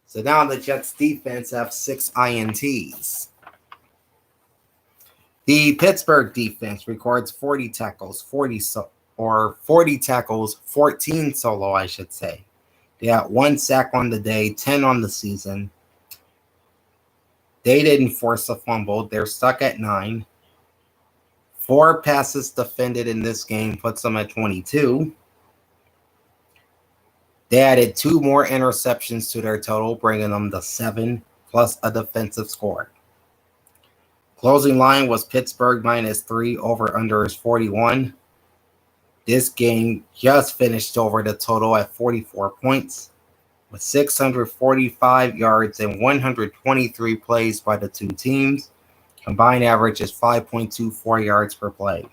So now the Jets defense have 6 INTs. The Pittsburgh defense records 40 tackles, 14 solo, I should say. They got 1 sack on the day, 10 on the season. They didn't force a fumble. They're stuck at 9. 4 passes defended in this game puts them at 22. They added 2 more interceptions to their total, bringing them to 7, plus a defensive score. Closing line was Pittsburgh -3, over under is 41. This game just finished over the total at 44 points, with 645 yards and 123 plays by the 2 teams. Combined average is 5.24 yards per play.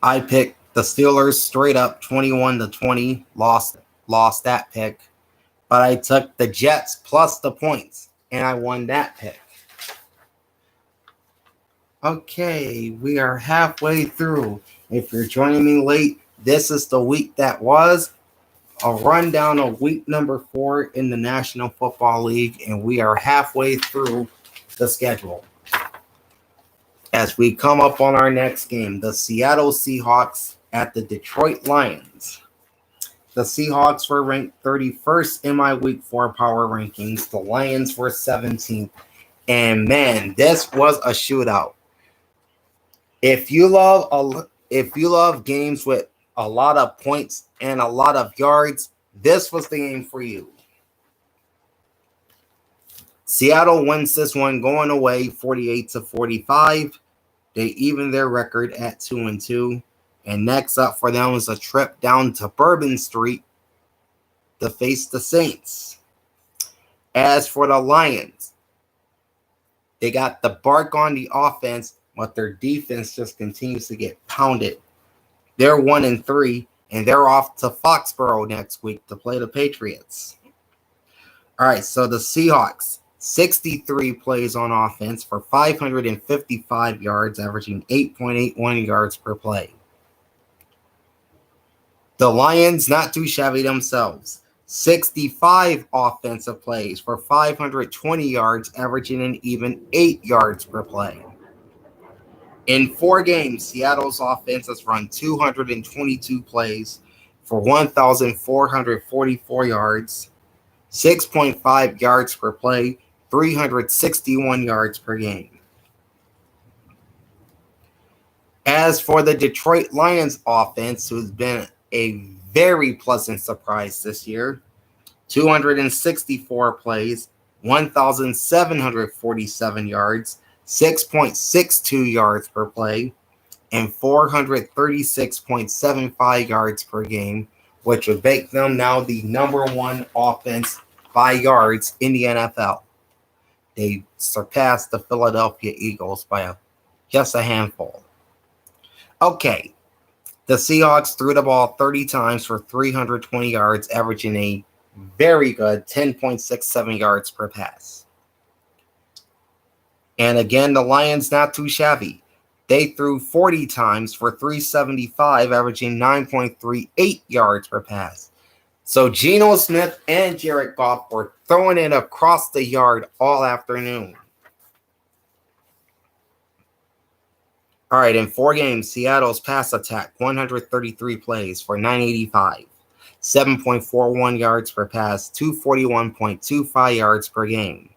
I picked the Steelers straight up 21-20, lost that pick, but I took the Jets plus the points, and I won that pick. Okay, we are halfway through. If you're joining me late, this is the week that was. A rundown of week number 4 in the National Football League, and we are halfway through the schedule. As we come up on our next game, the Seattle Seahawks at the Detroit Lions. The Seahawks were ranked 31st in my week 4 power rankings. The Lions were 17th. And man, this was a shootout. If you love games with a lot of points and a lot of yards, this was the game for you. Seattle wins this one going away 48-45. They even their record at 2-2. And next up for them is a trip down to Bourbon Street to face the Saints. As for the Lions, they got the bark on the offense, but their defense just continues to get pounded. They're 1-3, and they're off to Foxborough next week to play the Patriots. All right, so the Seahawks, 63 plays on offense for 555 yards, averaging 8.81 yards per play. The Lions, not too shabby themselves, 65 offensive plays for 520 yards, averaging an even 8 yards per play. In 4 games, Seattle's offense has run 222 plays for 1,444 yards, 6.5 yards per play, 361 yards per game. As for the Detroit Lions offense, who's been a very pleasant surprise this year, 264 plays, 1,747 yards, 6.62 yards per play, and 436.75 yards per game, which would make them now the number 1 offense by yards in the NFL. They surpassed the Philadelphia Eagles by just a handful. Okay, the Seahawks threw the ball 30 times for 320 yards, averaging a very good 10.67 yards per pass. And again, the Lions not too shabby. They threw 40 times for 375, averaging 9.38 yards per pass. So Geno Smith and Jared Goff were throwing it across the yard all afternoon. All right, in 4 games, Seattle's pass attack, 133 plays for 985, 7.41 yards per pass, 241.25 yards per game.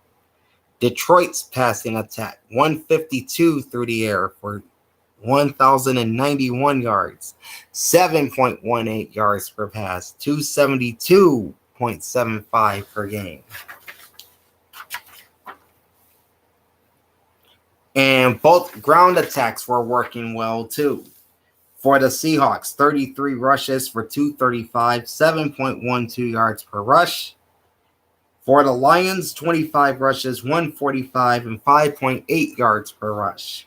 Detroit's passing attack, 152 through the air for 1,091 yards, 7.18 yards per pass, 272.75 per game. And both ground attacks were working well too. For the Seahawks, 33 rushes for 235, 7.12 yards per rush. For the Lions, 25 rushes, 145, and 5.8 yards per rush.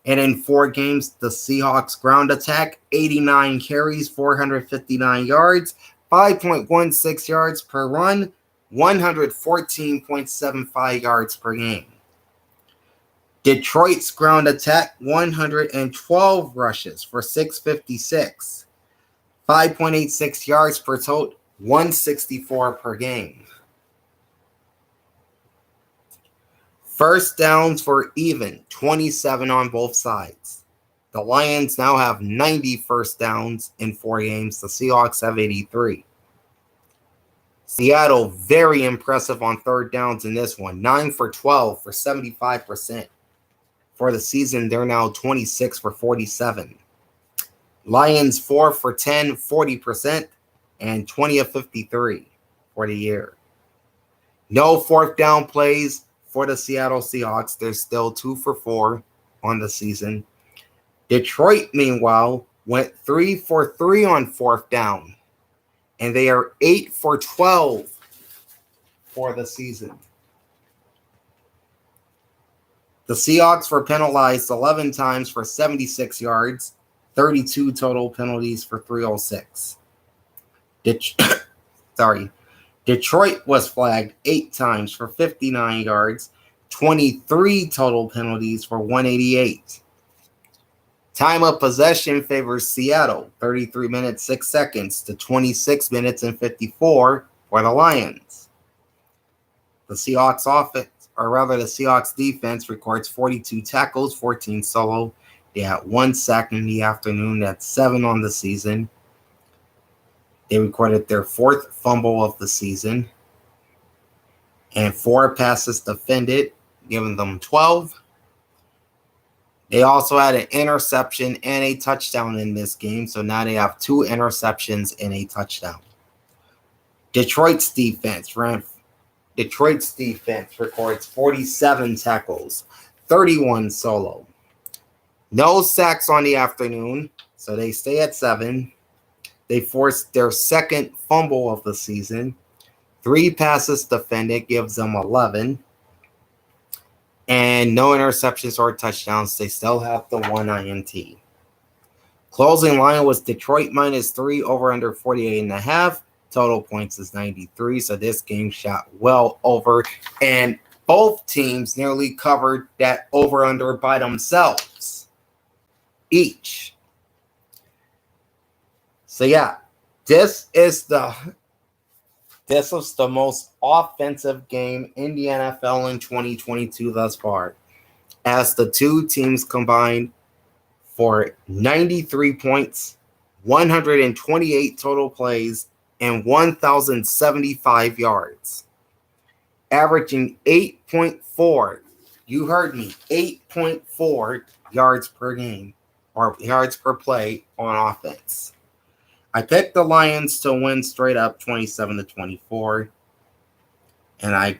And in 4 games, the Seahawks ground attack, 89 carries, 459 yards, 5.16 yards per run, 114.75 yards per game. Detroit's ground attack, 112 rushes for 656, 5.86 yards per total, 164 per game. First downs were even, 27 on both sides. The Lions now have 90 first downs in 4 games. The Seahawks have 83. Seattle, very impressive on third downs in this one. 9 for 12 for 75%. For the season, they're now 26 for 47. Lions 4 for 10, 40%, and 20 of 53 for the year. No fourth down plays for the Seattle Seahawks. They're still 2 for 4 on the season. Detroit, meanwhile, went 3 for 3 on fourth down, and they are 8 for 12 for the season. The Seahawks were penalized 11 times for 76 yards, 32 total penalties for 306. Detroit was flagged 8 times for 59 yards, 23 total penalties for 188. Time of possession favors Seattle, 33 minutes 6 seconds to 26 minutes and 54 for the Lions. The Seahawks offense, or rather the Seahawks defense, records 42 tackles, 14 solo. They had 1 sack in the afternoon. That's 7 on the season. They recorded their 4th fumble of the season and 4 passes defended, giving them 12. They also had an interception and a touchdown in this game, so now they have 2 interceptions and a touchdown. Detroit's defense records 47 tackles, 31 solo. No sacks on the afternoon, so they stay at 7. They forced their 2nd fumble of the season. 3 passes defended gives them 11. And no interceptions or touchdowns. They still have the 1 INT. Closing line was Detroit -3 over under 48.5. Total points is 93. So this game shot well over. And both teams nearly covered that over under by themselves each. So yeah, this is the most offensive game in the NFL in 2022 thus far, as the 2 teams combined for 93 points, 128 total plays, and 1,075 yards, averaging 8.4. You heard me, 8.4 yards per game, or yards per play on offense. I picked the Lions to win straight up 27-24. And I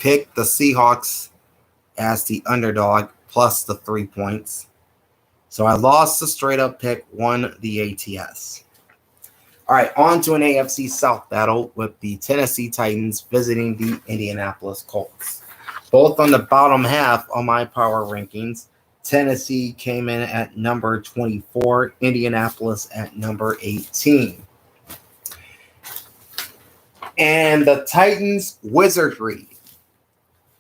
picked the Seahawks as the underdog plus the 3 points. So I lost the straight up pick, won the ATS. All right, on to an AFC South battle with the Tennessee Titans visiting the Indianapolis Colts. Both on the bottom half of my power rankings. Tennessee came in at number 24. Indianapolis at number 18. And the Titans' wizardry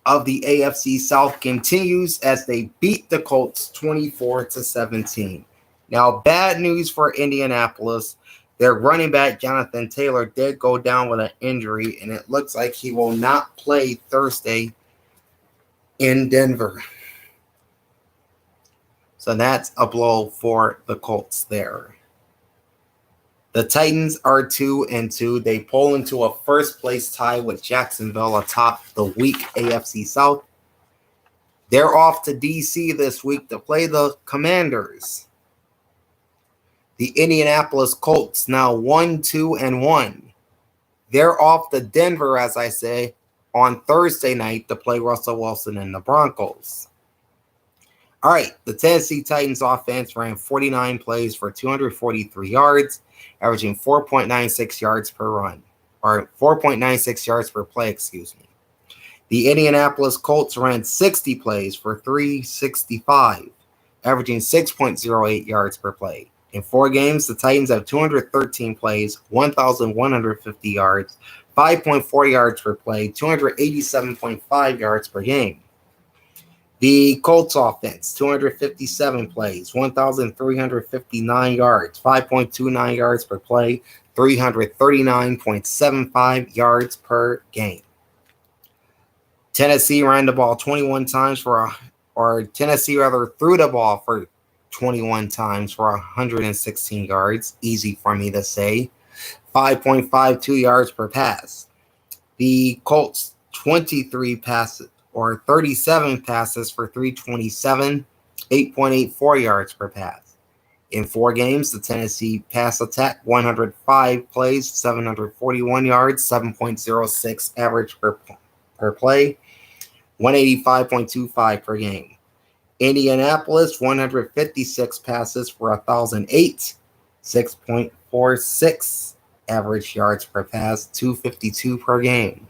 of the AFC South continues as they beat the Colts 24-17. Now, bad news for Indianapolis. Their running back, Jonathan Taylor, did go down with an injury, and it looks like he will not play Thursday in Denver. So that's a blow for the Colts there. The Titans are 2-2. They pull into a first-place tie with Jacksonville atop the weak AFC South. They're off to D.C. this week to play the Commanders. The Indianapolis Colts now 1-2-1. They're off to Denver, as I say, on Thursday night to play Russell Wilson and the Broncos. All right, the Tennessee Titans offense ran 49 plays for 243 yards, averaging 4.96 yards per run, or 4.96 yards per play, excuse me. The Indianapolis Colts ran 60 plays for 365, averaging 6.08 yards per play. In 4 games, the Titans have 213 plays, 1,150 yards, 5.4 yards per play, 287.5 yards per game. The Colts offense, 257 plays, 1,359 yards, 5.29 yards per play, 339.75 yards per game. Tennessee ran the ball 21 times threw the ball for 21 times for 116 yards. Easy for me to say. 5.52 yards per pass. The Colts, 37 passes for 327, 8.84 yards per pass. In 4 games, the Tennessee pass attack, 105 plays, 741 yards, 7.06 average per play, 185.25 per game. Indianapolis, 156 passes for 1,008, 6.46 average yards per pass, 252 per game.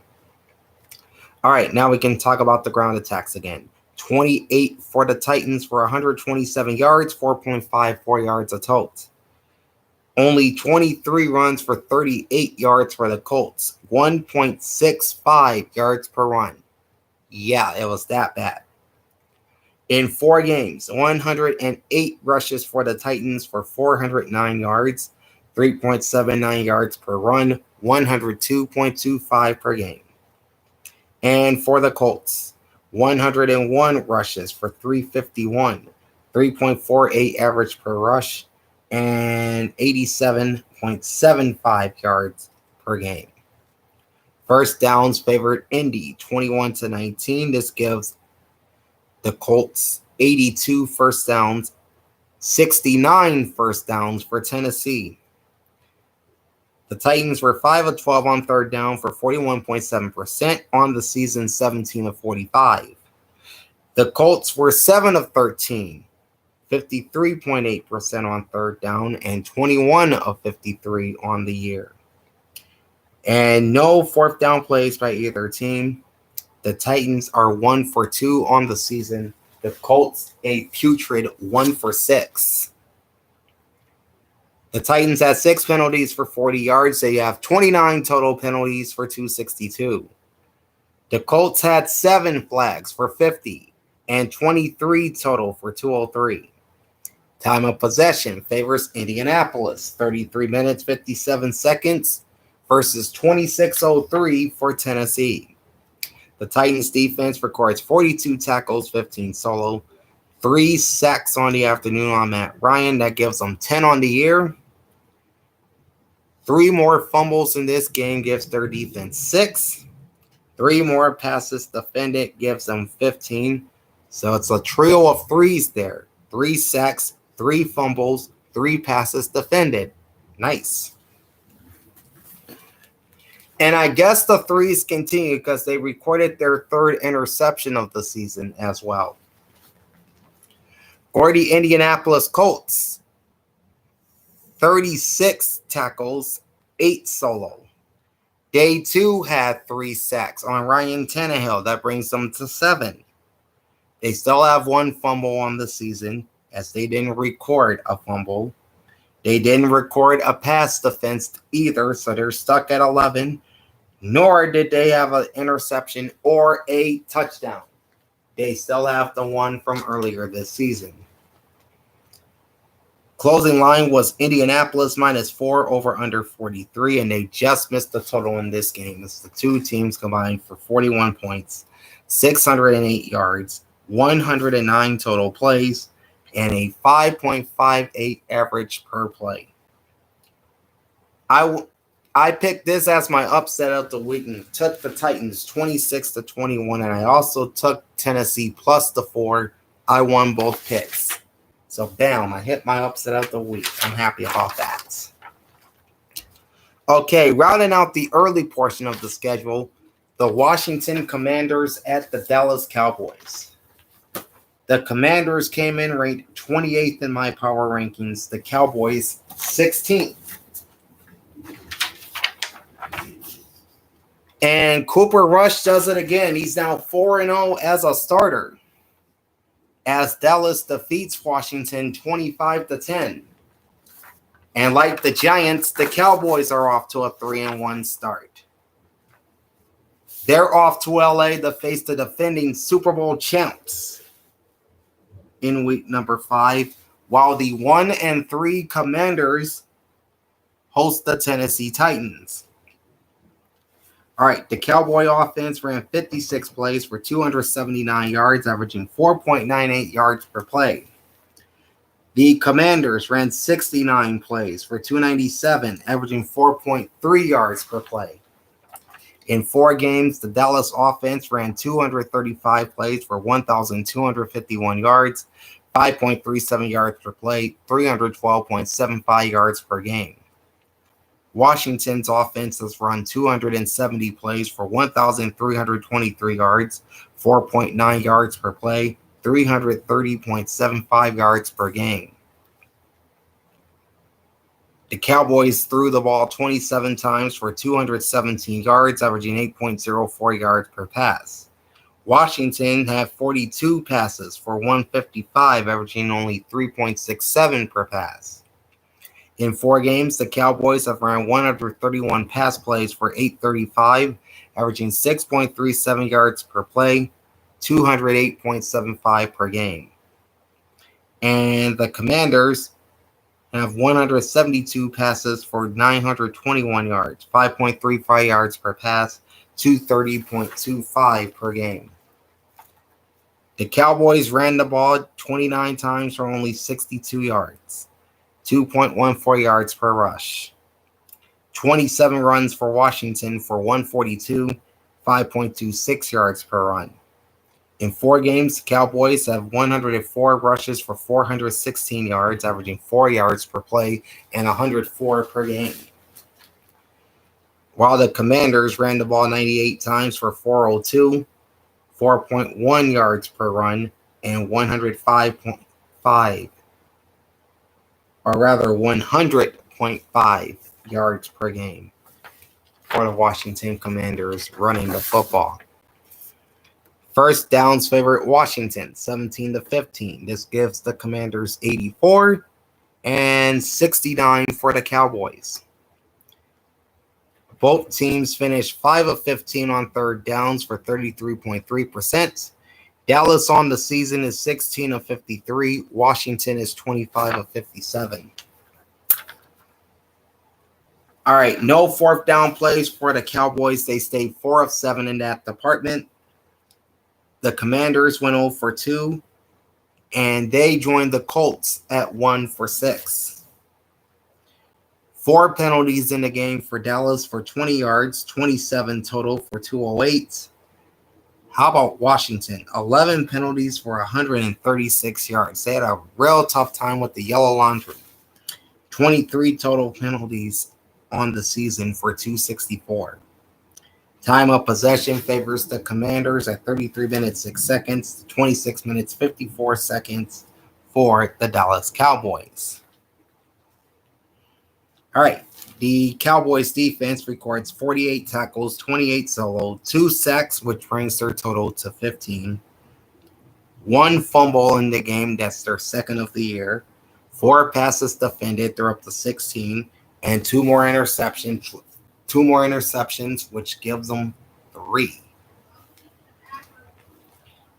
All right, now we can talk about the ground attacks again. 28 for the Titans for 127 yards, 4.54 yards a tote. Only 23 runs for 38 yards for the Colts, 1.65 yards per run. Yeah, it was that bad. In 4 games, 108 rushes for the Titans for 409 yards, 3.79 yards per run, 102.25 per game. And for the Colts, 101 rushes for 351, 3.48 average per rush, and 87.75 yards per game. First downs favored Indy 21-19. This gives the Colts 82 first downs, 69 first downs for Tennessee. The Titans were 5 of 12 on third down for 41.7% on the season, 17 of 45. The Colts were 7 of 13, 53.8% on third down, and 21 of 53 on the year. And no fourth down plays by either team. The Titans are 1 for 2 on the season. The Colts a putrid 1 for 6. The Titans had 6 penalties for 40 yards. They have 29 total penalties for 262. The Colts had 7 flags for 50 and 23 total for 203. Time of possession favors Indianapolis, 33 minutes, 57 seconds versus 26:03 for Tennessee. The Titans defense records 42 tackles, 15 solo, 3 sacks on the afternoon on Matt Ryan. That gives them 10 on the year. 3 more fumbles in this game gives their defense 6. 3 more passes defended gives them 15. So it's a trio of 3s there. 3 sacks, 3 fumbles, 3 passes defended. Nice. And I guess the 3s continue because they recorded their 3rd interception of the season as well. For the Indianapolis Colts, 36 tackles, 8 solo. Day 2 had 3 sacks on Ryan Tannehill. That brings them to 7. They still have one fumble on the season, as they didn't record a fumble. They didn't record a pass defense either, so they're stuck at 11. Nor did they have an interception or a touchdown. They still have the one from earlier this season. Closing line was Indianapolis -4 over under 43, and they just missed the total in this game. It's the two teams combined for 41 points, 608 yards, 109 total plays, and a 5.58 average per play. I picked this as my upset of the week and took the Titans 26-21, and I also took Tennessee plus the 4. I won both picks. So, bam, I hit my upset of the week. I'm happy about that. Okay, rounding out the early portion of the schedule, the Washington Commanders at the Dallas Cowboys. The Commanders came in ranked 28th in my power rankings. The Cowboys 16th. And Cooper Rush does it again. He's now 4-0 as a starter, as Dallas defeats Washington 25-10. And like the Giants, the Cowboys are off to a 3-1 start. They're off to LA to face the defending Super Bowl champs in week number 5, while the 1-3 Commanders host the Tennessee Titans. All right, the Cowboy offense ran 56 plays for 279 yards, averaging 4.98 yards per play. The Commanders ran 69 plays for 297, averaging 4.3 yards per play. In 4 games, the Dallas offense ran 235 plays for 1,251 yards, 5.37 yards per play, 312.75 yards per game. Washington's offense has run 270 plays for 1,323 yards, 4.9 yards per play, 330.75 yards per game. The Cowboys threw the ball 27 times for 217 yards, averaging 8.04 yards per pass. Washington had 42 passes for 155, averaging only 3.67 per pass. In 4 games, the Cowboys have ran 131 pass plays for 835, averaging 6.37 yards per play, 208.75 per game. And the Commanders have 172 passes for 921 yards, 5.35 yards per pass, 230.25 per game. The Cowboys ran the ball 29 times for only 62 yards. 2.14 yards per rush. 27 runs for Washington for 142, 5.26 yards per run. In 4 games, the Cowboys have 104 rushes for 416 yards, averaging 4 yards per play and 104 per game. While the Commanders ran the ball 98 times for 402, 4.1 yards per run, and 100.5 yards per game for the Washington Commanders running the football. First downs favorite Washington, 17-15. This gives the Commanders 84 and 69 for the Cowboys. Both teams finished 5 of 15 on third downs for 33.3%. Dallas on the season is 16 of 53. Washington is 25 of 57. All right, no fourth down plays for the Cowboys. They stayed 4 of 7 in that department. The Commanders went 0 for 2, and they joined the Colts at 1 for 6. 4 penalties in the game for Dallas for 20 yards, 27 total for 208. How about Washington? 11 penalties for 136 yards. They had a real tough time with the yellow laundry. 23 total penalties on the season for 264. Time of possession favors the Commanders at 33 minutes 6 seconds, 26 minutes 54 seconds for the Dallas Cowboys. All right. The Cowboys defense records 48 tackles, 28 solo, 2 sacks, which brings their total to 15. 1 fumble in the game. That's their second of the year. 4 passes defended. They're up to 16. And 2 more interceptions. 2 more interceptions, which gives them 3.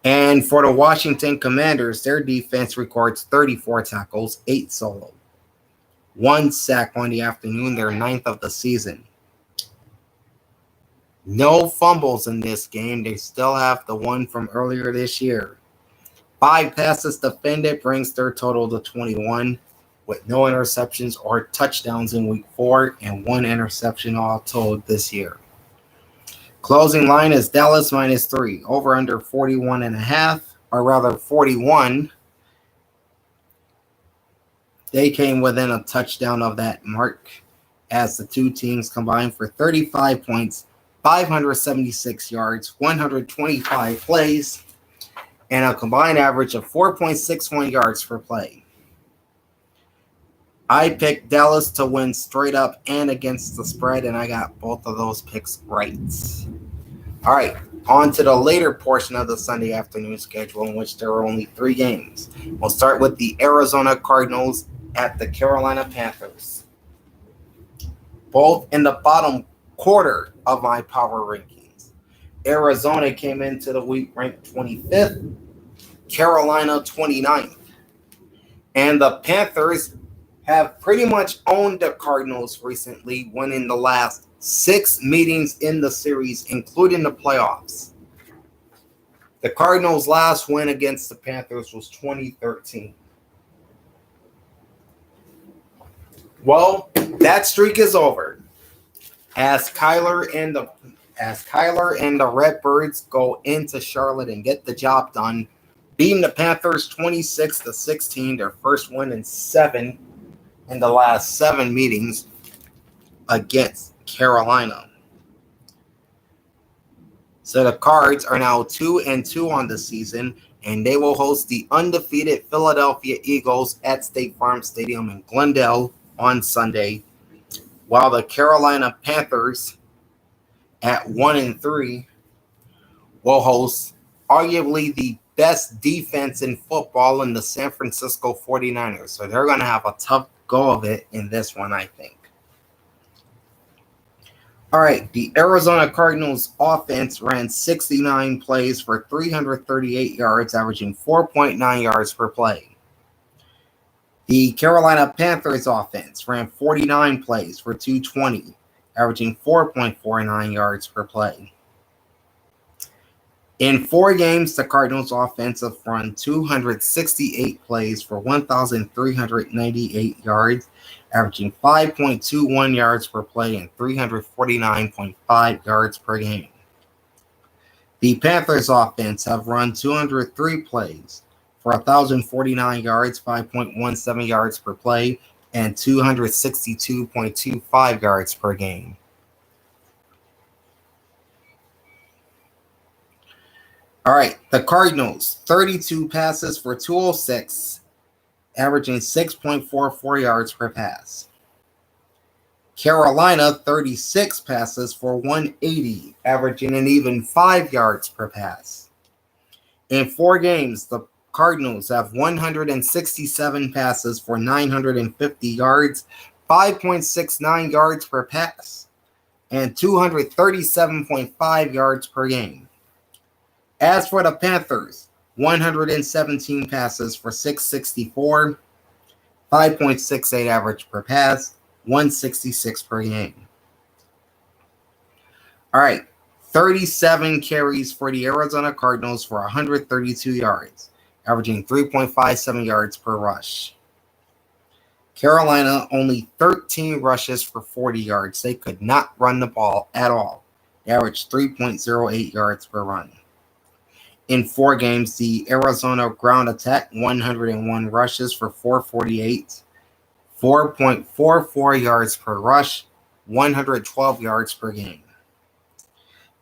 And for the Washington Commanders, their defense records 34 tackles, 8 solo. 1 sack on the afternoon, their 9th of the season. No fumbles in this game. They still have the one from earlier this year. 5 passes defended brings their total to 21, with no interceptions or touchdowns in week 4 and 1 interception all told this year. Closing line is Dallas -3, over under 41.5, or rather 41. They came within a touchdown of that mark as the two teams combined for 35 points, 576 yards, 125 plays, and a combined average of 4.61 yards per play. I picked Dallas to win straight up and against the spread, and I got both of those picks right. All right, on to the later portion of the Sunday afternoon schedule, in which there are only 3 games. We'll start with the Arizona Cardinals at the Carolina Panthers. Both in the bottom quarter of my power rankings. Arizona came into the week ranked 25th, Carolina 29th. And the Panthers have pretty much owned the Cardinals recently, winning the last 6 meetings in the series, including the playoffs. The Cardinals' last win against the Panthers was 2013. Well, that streak is over. As Kyler and the Redbirds go into Charlotte and get the job done, beating the Panthers 26-16, their first win in 7 in the last 7 meetings against Carolina. So the Cards are now 2-2 on the season, and they will host the undefeated Philadelphia Eagles at State Farm Stadium in Glendale on Sunday, while the Carolina Panthers at 1-3 will host arguably the best defense in football in the San Francisco 49ers. So they're going to have a tough go of it in this one, I think. All right, the Arizona Cardinals offense ran 69 plays for 338 yards, averaging 4.9 yards per play. The Carolina Panthers offense ran 49 plays for 220, averaging 4.49 yards per play. In 4 games, the Cardinals offense have run 268 plays for 1,398 yards, averaging 5.21 yards per play and 349.5 yards per game. The Panthers offense have run 203 plays for 1,049 yards, 5.17 yards per play, and 262.25 yards per game. All right, the Cardinals, 32 passes for 206, averaging 6.44 yards per pass. Carolina, 36 passes for 180, averaging an even 5 yards per pass. In 4 games, the Cardinals have 167 passes for 950 yards, 5.69 yards per pass, and 237.5 yards per game. As for the Panthers, 117 passes for 664, 5.68 average per pass, 166 per game. All right, 37 carries for the Arizona Cardinals for 132 yards, averaging 3.57 yards per rush. Carolina, only 13 rushes for 40 yards. They could not run the ball at all. They averaged 3.08 yards per run. In 4 games, the Arizona ground attack, 101 rushes for 448, 4.44 yards per rush, 112 yards per game.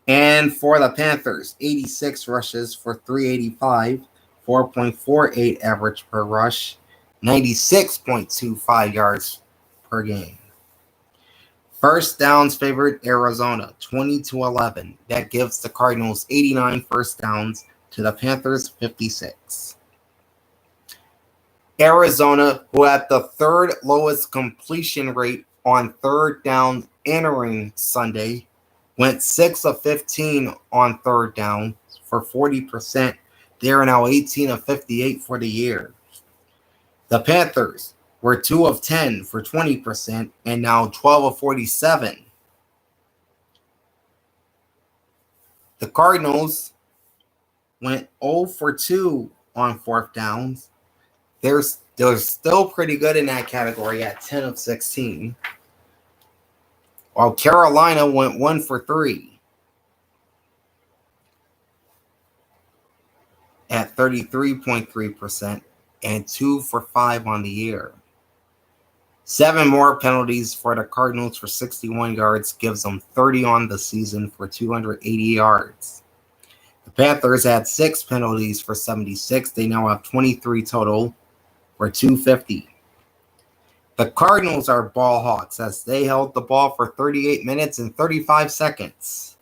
And for the Panthers, 86 rushes for 385, 4.48 average per rush, 96.25 yards per game. First downs favored Arizona, 20-11. That gives the Cardinals 89 first downs, to the Panthers 56. Arizona, who had the third lowest completion rate on third down entering Sunday, went 6 of 15 on third down for 40%. They are now 18 of 58 for the year. The Panthers were 2 of 10 for 20% and now 12 of 47. The Cardinals went 0 for 2 on fourth downs. They're still pretty good in that category at 10 of 16. While Carolina went 1 for 3 at 33.3% and 2 for 5 on the year. 7 more penalties for the Cardinals for 61 yards gives them 30 on the season for 280 yards. The Panthers had 6 penalties for 76. They now have 23 total for 250. The Cardinals are ball hawks as they held the ball for 38 minutes and 35 seconds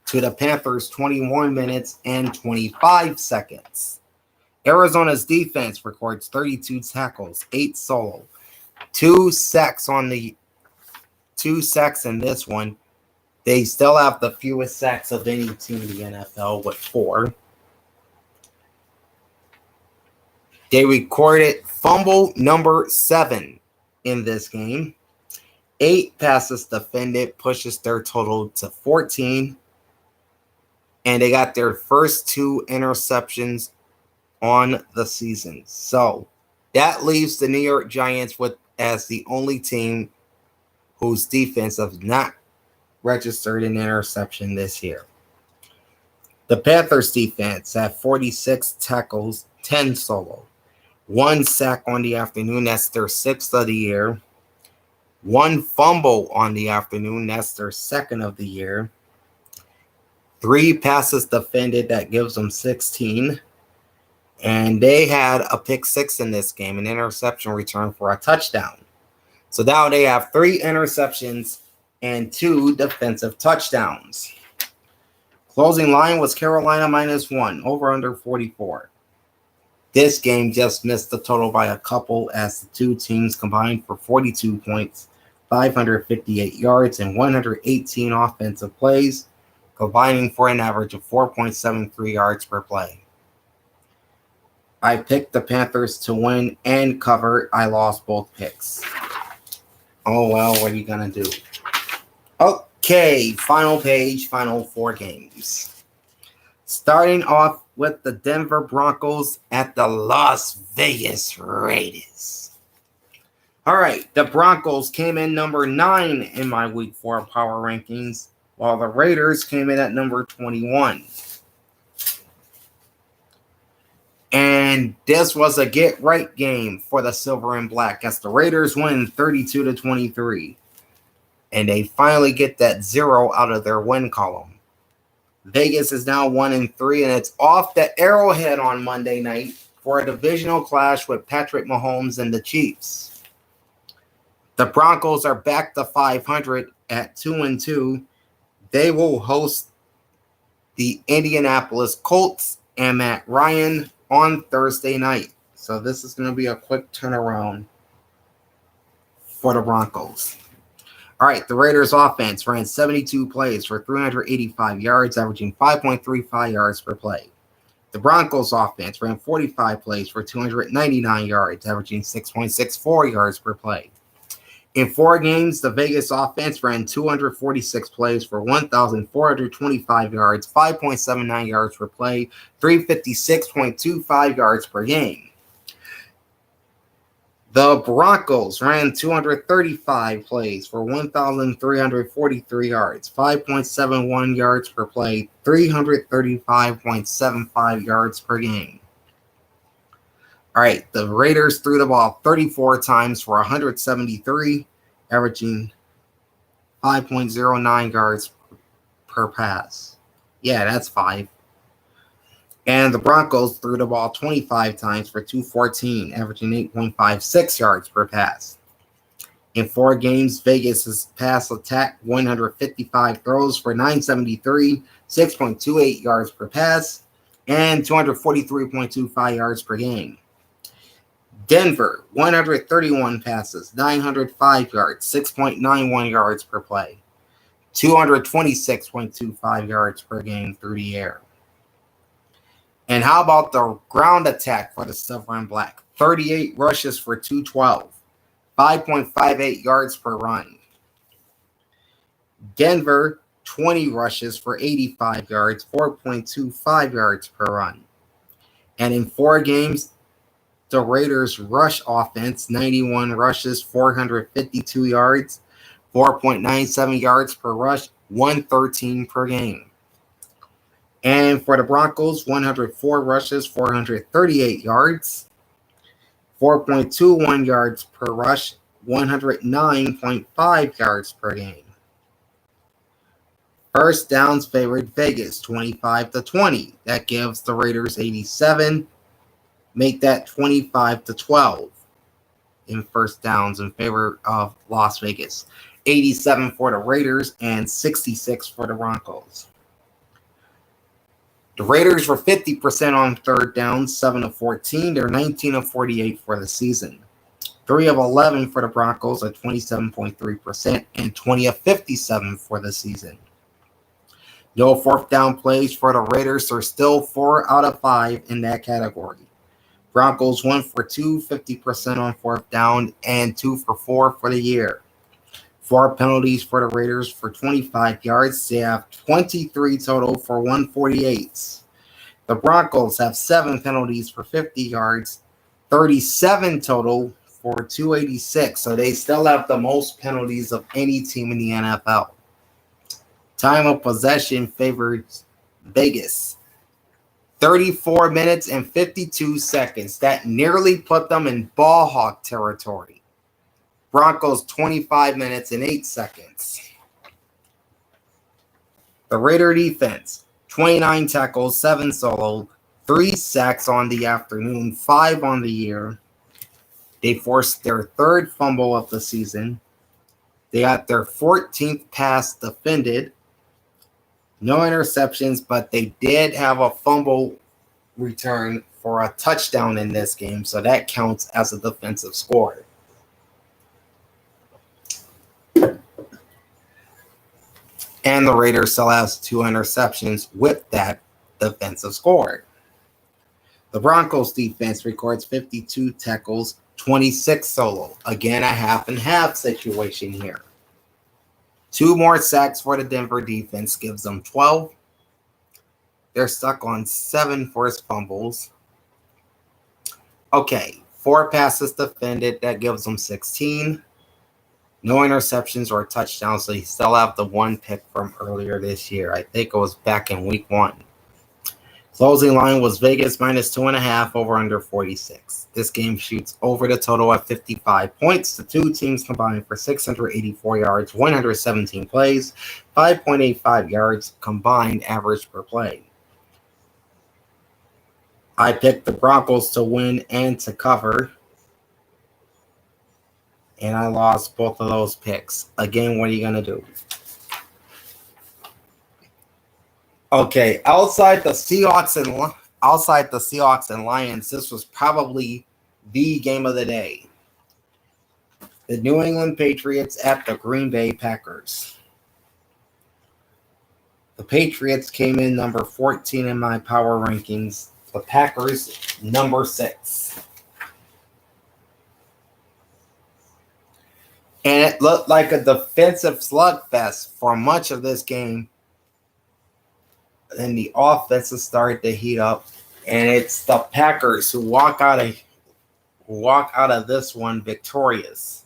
to the Panthers 21 minutes and 25 seconds. Arizona's defense records 32 tackles, 8 solo, 2 sacks in this one. They still have the fewest sacks of any team in the NFL with 4. They recorded fumble number 7 in this game. 8 passes defended pushes their total to 14. And they got their first 2 interceptions on the season. So that leaves the New York Giants as the only team whose defense has not registered an interception this year. The Panthers defense had 46 tackles, 10 solo, 1 sack on the afternoon. That's their 6th of the year. 1 fumble on the afternoon. That's their 2nd of the year. 3 passes defended. That gives them 16. And they had a pick 6 in this game, an interception return for a touchdown. So now they have 3 interceptions and 2 defensive touchdowns. Closing line was Carolina -1, over under 44. This game just missed the total by a couple as the 2 teams combined for 42 points, 558 yards, and 118 offensive plays, combining for an average of 4.73 yards per play. I picked the Panthers to win and cover. I lost both picks. Oh, well, what are you going to do? Okay, final page, final 4 games. Starting off with the Denver Broncos at the Las Vegas Raiders. All right, the Broncos came in number 9 in my Week 4 power rankings, while the Raiders came in at number 21. And this was a get-right game for the Silver and Black as the Raiders win 32-23. And they finally get that 0 out of their win column. Vegas is now 1-3, and it's off the Arrowhead on Monday night for a divisional clash with Patrick Mahomes and the Chiefs. The Broncos are back to 500 at 2-2. They will host the Indianapolis Colts and Matt Ryan on Thursday night. So this is going to be a quick turnaround for the Broncos. All right, the Raiders offense ran 72 plays for 385 yards, averaging 5.35 yards per play. The Broncos offense ran 45 plays for 299 yards, averaging 6.64 yards per play. In 4 games, the Vegas offense ran 246 plays for 1,425 yards, 5.79 yards per play, 356.25 yards per game. The Broncos ran 235 plays for 1,343 yards, 5.71 yards per play, 335.75 yards per game. All right, the Raiders threw the ball 34 times for 173, averaging 5.09 yards per pass. Yeah, that's 5. And the Broncos threw the ball 25 times for 214, averaging 8.56 yards per pass. In 4 games, Vegas' pass attack 155 throws for 973, 6.28 yards per pass. and 243.25 yards per game. Denver, 131 passes, 905 yards, 6.91 yards per play, 226.25 yards per game through the air. And how about the ground attack for the Silver and Black? 38 rushes for 212, 5.58 yards per run. Denver, 20 rushes for 85 yards, 4.25 yards per run. And in 4 games, the Raiders' rush offense, 91 rushes, 452 yards, 4.97 yards per rush, 113 per game. And for the Broncos, 104 rushes, 438 yards, 4.21 yards per rush, 109.5 yards per game. First downs favored Vegas, 25-20. That gives the Raiders 87. Make that 25-12 in first downs in favor of Las Vegas. 87 for the Raiders and 66 for the Broncos. The Raiders were 50% on third down, 7 of 14. They're 19 of 48 for the season. 3 of 11 for the Broncos at 27.3% and 20 of 57 for the season. No fourth down plays for the Raiders. Are still 4 out of 5 in that category. Broncos 1 for 2, 50% on fourth down, and 2 for 4 for the year. 4 penalties for the Raiders for 25 yards. They have 23 total for 148. The Broncos have 7 penalties for 50 yards, 37 total for 286. So they still have the most penalties of any team in the NFL. Time of possession favors Vegas. 34 minutes and 52 seconds. That nearly put them in ball hawk territory. Broncos 25 minutes and 8 seconds. The Raider defense, 29 tackles, 7 solo, 3 sacks on the afternoon, 5 on the year. They forced their 3rd fumble of the season. They got their 14th pass defended. No interceptions, but they did have a fumble return for a touchdown in this game, so that counts as a defensive score. And the Raiders still has 2 interceptions with that defensive score. The Broncos defense records 52 tackles, 26 solo. Again, a half and half situation here. 2 more sacks for the Denver defense gives them 12. They're stuck on 7 forced fumbles. Okay, 4 passes defended. That gives them 16. No interceptions or touchdowns, so you still have the 1 pick from earlier this year. I think it was back in week 1. Closing line was Vegas minus 2.5 over under 46. This game shoots over the total at 55 points. The 2 teams combined for 684 yards, 117 plays, 5.85 yards combined average per play. I picked the Broncos to win and to cover. And I lost both of those picks. Again, what are you going to do? Okay, outside the Seahawks and Lions, this was probably the game of the day. The New England Patriots at the Green Bay Packers. The Patriots came in number 14 in my power rankings. The Packers, number 6. And it looked like a defensive slugfest for much of this game. And the offenses started to heat up. And it's the Packers who walk out of this one victorious.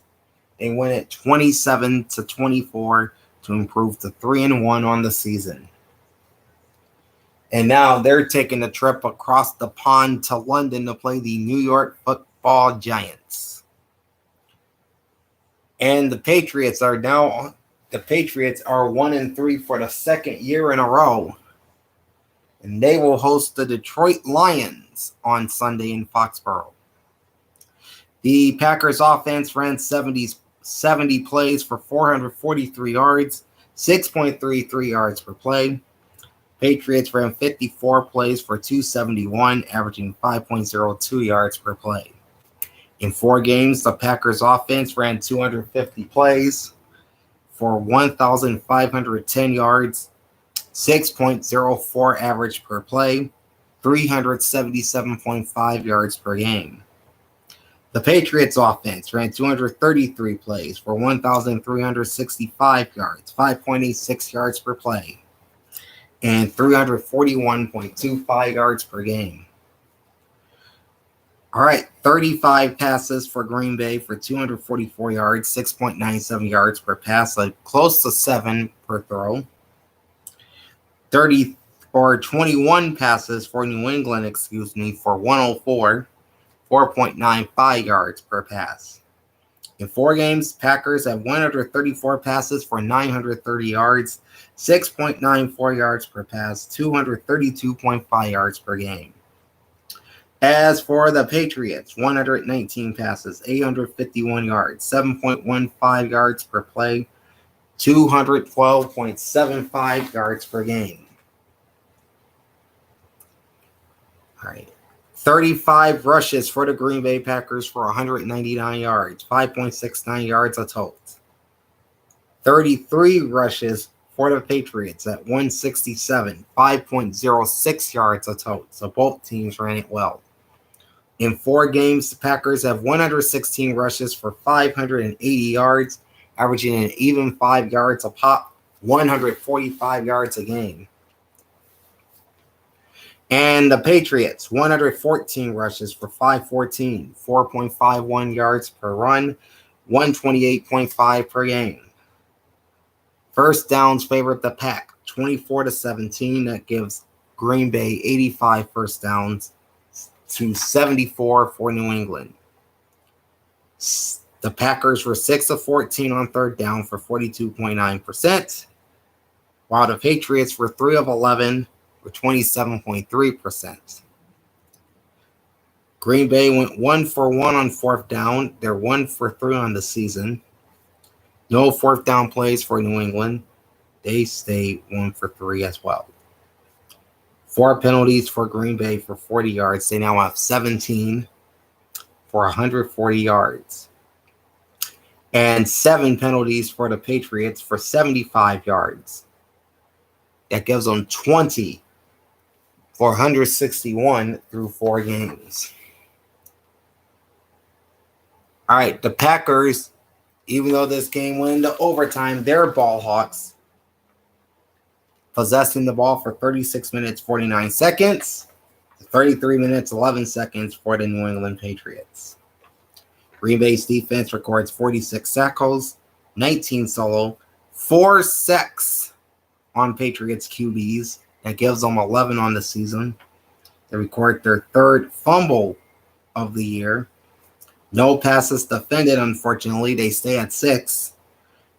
They win it 27-24 to improve to 3-1 on the season. And now they're taking a trip across the pond to London to play the New York Football Giants. And the Patriots are 1-3 for the 2nd year in a row. And they will host the Detroit Lions on Sunday in Foxborough. The Packers offense ran 70 plays for 443 yards, 6.33 yards per play. Patriots ran 54 plays for 271, averaging 5.02 yards per play. In 4 games, the Packers offense ran 250 plays for 1,510 yards, 6.04 average per play, 377.5 yards per game. The Patriots offense ran 233 plays for 1,365 yards, 5.86 yards per play, and 341.25 yards per game. All right, 35 passes for Green Bay for 244 yards, 6.97 yards per pass, like close to 7 per throw. 21 passes for New England, for 104, 4.95 yards per pass. In 4 games, Packers have 134 passes for 930 yards, 6.94 yards per pass, 232.5 yards per game. As for the Patriots, 119 passes, 851 yards, 7.15 yards per play, 212.75 yards per game. All right. 35 rushes for the Green Bay Packers for 199 yards, 5.69 yards a total. 33 rushes for the Patriots at 167, 5.06 yards a total. So both teams ran it well. In 4 games, the Packers have 116 rushes for 580 yards, averaging an even 5 yards a pop, 145 yards a game. And the Patriots, 114 rushes for 514, 4.51 yards per run, 128.5 per game. First downs favored the Pack, 24-17. That gives Green Bay 85 first downs to 74 for New England. The Packers were 6 of 14 on third down for 42.9%, while the Patriots were 3 of 11 for 27.3%. Green Bay went 1 for 1 on fourth down. They're 1 for 3 on the season. No fourth down plays for New England. They stay 1 for 3 as well. 4 penalties for Green Bay for 40 yards. They now have 17 for 140 yards. And 7 penalties for the Patriots for 75 yards. That gives them 20 for 161 through 4 games. All right, the Packers, even though this game went into overtime, they're ball hawks. Possessing the ball for 36 minutes, 49 seconds. 33 minutes, 11 seconds for the New England Patriots. Green Bay's defense records 46 tackles, 19 solo, 4 sacks on Patriots QBs. That gives them 11 on the season. They record their 3rd fumble of the year. No passes defended, unfortunately. They stay at 6.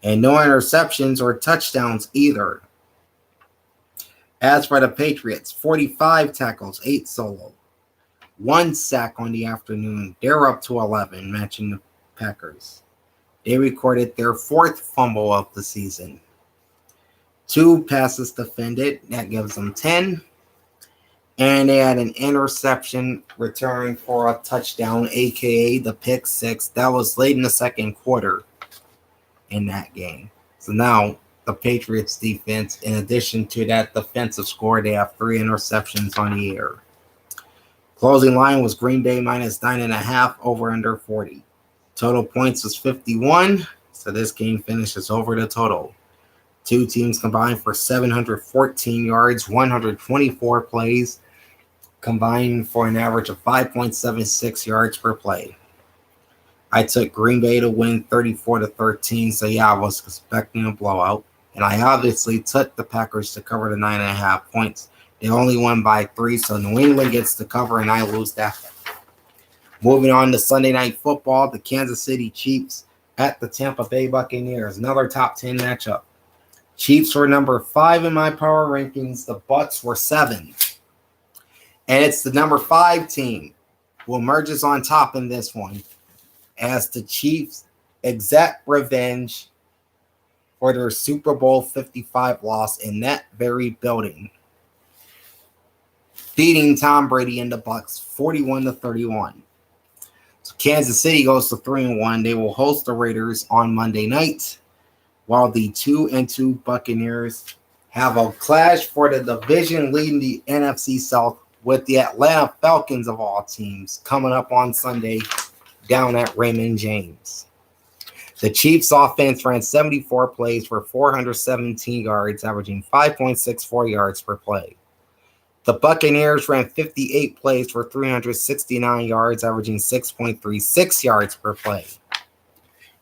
And no interceptions or touchdowns either. As for the Patriots, 45 tackles, 8 solo, 1 sack on the afternoon. They're up to 11, matching the Packers. They recorded their 4th fumble of the season. 2 passes defended. That gives them 10. And they had an interception return for a touchdown, a.k.a. the pick 6. That was late in the second quarter in that game. So now the Patriots defense, in addition to that defensive score, they have 3 interceptions on the year. Closing line was Green Bay minus 9.5, over under 40. Total points was 51. So this game finishes over the total. 2 teams combined for 714 yards, 124 plays, combined for an average of 5.76 yards per play. I took Green Bay to win 34-13, so yeah, I was expecting a blowout. And I obviously took the Packers to cover the 9.5 points. They only won by 3, so New England gets the cover and I lose that. Moving on to Sunday Night Football, the Kansas City Chiefs at the Tampa Bay Buccaneers. Another top 10 matchup. Chiefs were number 5 in my power rankings. The Bucs were 7. And it's the number 5 team who emerges on top in this one as the Chiefs exact revenge for their Super Bowl 55 loss in that very building. beating Tom Brady and the Bucs 41-31. So Kansas City goes to 3-1. They will host the Raiders on Monday night, while the 2-2 Buccaneers have a clash for the division leading the NFC South with the Atlanta Falcons of all teams coming up on Sunday down at Raymond James. The Chiefs offense ran 74 plays for 417 yards, averaging 5.64 yards per play. The Buccaneers ran 58 plays for 369 yards, averaging 6.36 yards per play.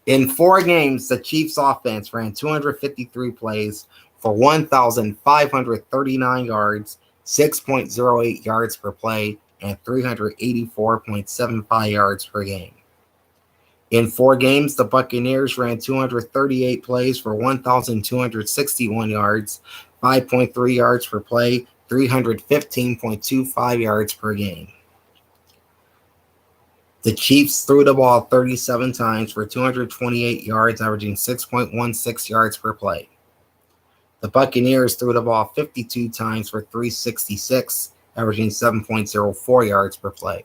In 4 games, the Chiefs offense ran 253 plays for 1,539 yards, 6.08 yards per play, and 384.75 yards per game. In 4 games, the Buccaneers ran 238 plays for 1,261 yards, 5.3 yards per play, 315.25 yards per game. The Chiefs threw the ball 37 times for 228 yards, averaging 6.16 yards per play. The Buccaneers threw the ball 52 times for 366, averaging 7.04 yards per play.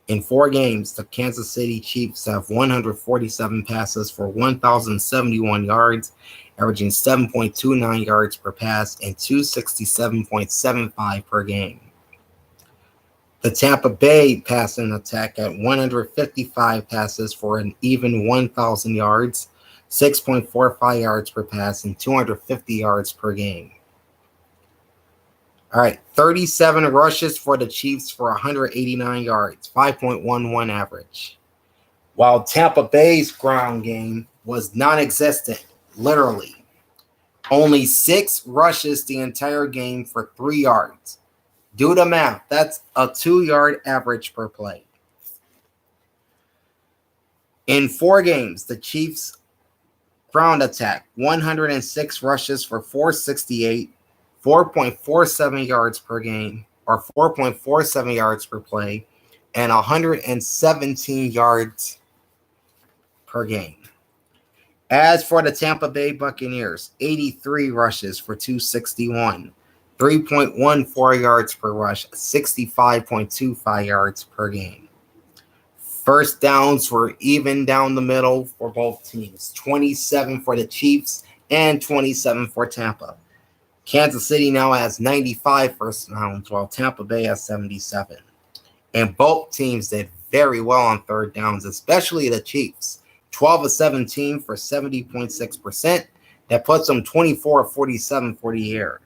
In 4 games, the Kansas City Chiefs have 147 passes for 1,071 yards, averaging 7.29 yards per pass and 267.75 per game. The Tampa Bay passing attack at 155 passes for an even 1,000 yards, 6.45 yards per pass, and 250 yards per game. All right, 37 rushes for the Chiefs for 189 yards, 5.11 average. While Tampa Bay's ground game was non-existent, literally. Only 6 rushes the entire game for 3 yards. Do the math. That's a 2-yard average per play. In 4 games, the Chiefs' ground attack, 106 rushes for 468, 4.47 yards per game, or 4.47 yards per play, and 117 yards per game. As for the Tampa Bay Buccaneers, 83 rushes for 261, 3.14 yards per rush, 65.25 yards per game. First downs were even down the middle for both teams, 27 for the Chiefs and 27 for Tampa. Kansas City now has 95 first downs, while Tampa Bay has 77. And both teams did very well on third downs, especially the Chiefs. 12 of 17 for 70.6%. That puts them 24 of 47 for the year.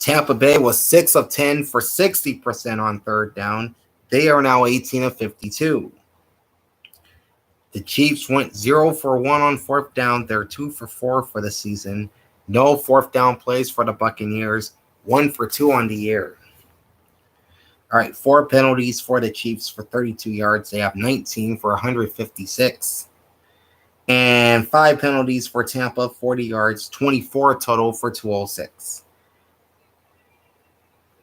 Tampa Bay was 6 of 10 for 60% on third down. They are now 18 of 52. The Chiefs went 0 for 1 on fourth down. They're 2 for 4 for the season. No fourth down plays for the Buccaneers. 1 for 2 on the year. All right, 4 penalties for the Chiefs for 32 yards. They have 19 for 156. And 5 penalties for Tampa, 40 yards, 24 total for 206.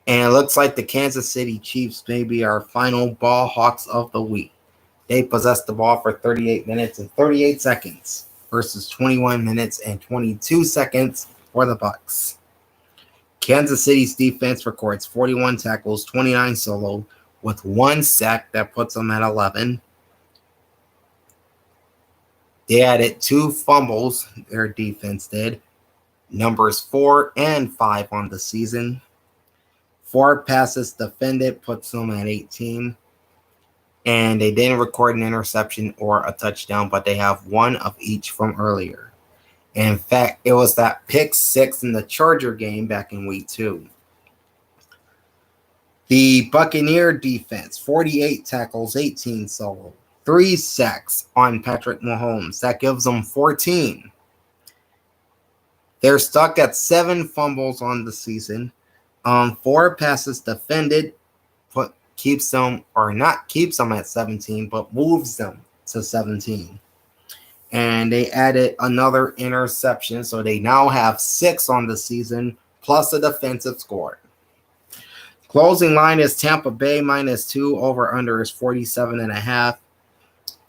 And it looks like the Kansas City Chiefs may be our final ball hawks of the week. They possessed the ball for 38 minutes and 38 seconds versus 21 minutes and 22 seconds for the Bucs. Kansas City's defense records 41 tackles, 29 solo, with 1 sack that puts them at 11. They added 2 fumbles, their defense did. Numbers 4 and 5 on the season. 4 passes defended puts them at 18. And they didn't record an interception or a touchdown, but they have 1 of each from earlier. In fact, it was that pick 6 in the Charger game back in week 2. The Buccaneer defense, 48 tackles, 18 solo, 3 sacks on Patrick Mahomes. That gives them 14. They're stuck at 7 fumbles on the season. 4 passes defended keeps them at 17, but moves them to 17. And they added another interception, so they now have 6 on the season, plus a defensive score. Closing line is Tampa Bay -2, over under is 47.5.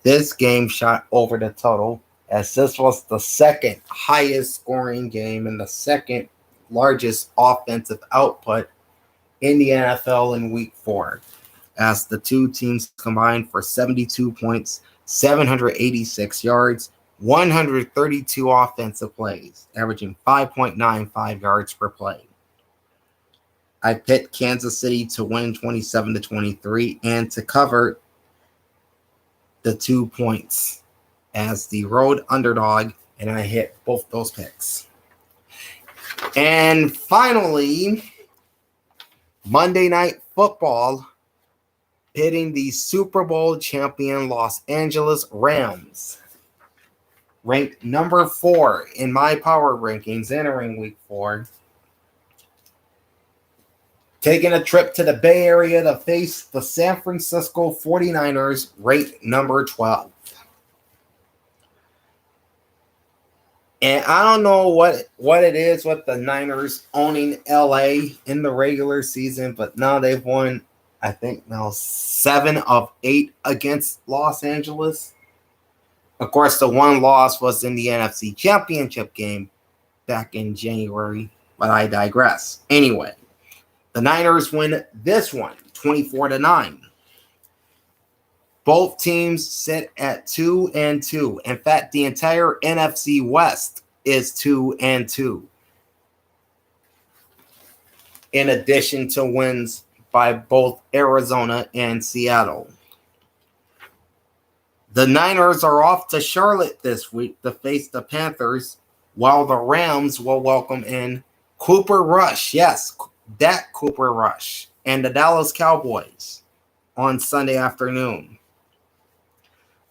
This game shot over the total, as this was the second highest scoring game and the second largest offensive output in the NFL in Week 4, as the two teams combined for 72 points, 786 yards, 132 offensive plays, averaging 5.95 yards per play. I picked Kansas City to win 27-23 and to cover the 2 points as the road underdog, and I hit both those picks. And finally, Monday Night Football, pitting the Super Bowl champion Los Angeles Rams, ranked number 4 in my power rankings entering Week 4, taking a trip to the Bay Area to face the San Francisco 49ers, ranked number 12. And I don't know what it is with the Niners owning LA in the regular season, but now they've won, I think now 7 of 8 against Los Angeles. Of course, the one loss was in the NFC Championship game back in January, but I digress. Anyway, the Niners win this one, 24-9. Both teams sit at 2-2. In fact, the entire NFC West is 2-2. In addition to wins by both Arizona and Seattle. The Niners are off to Charlotte this week to face the Panthers, while the Rams will welcome in Cooper Rush. Yes, that Cooper Rush. And the Dallas Cowboys on Sunday afternoon.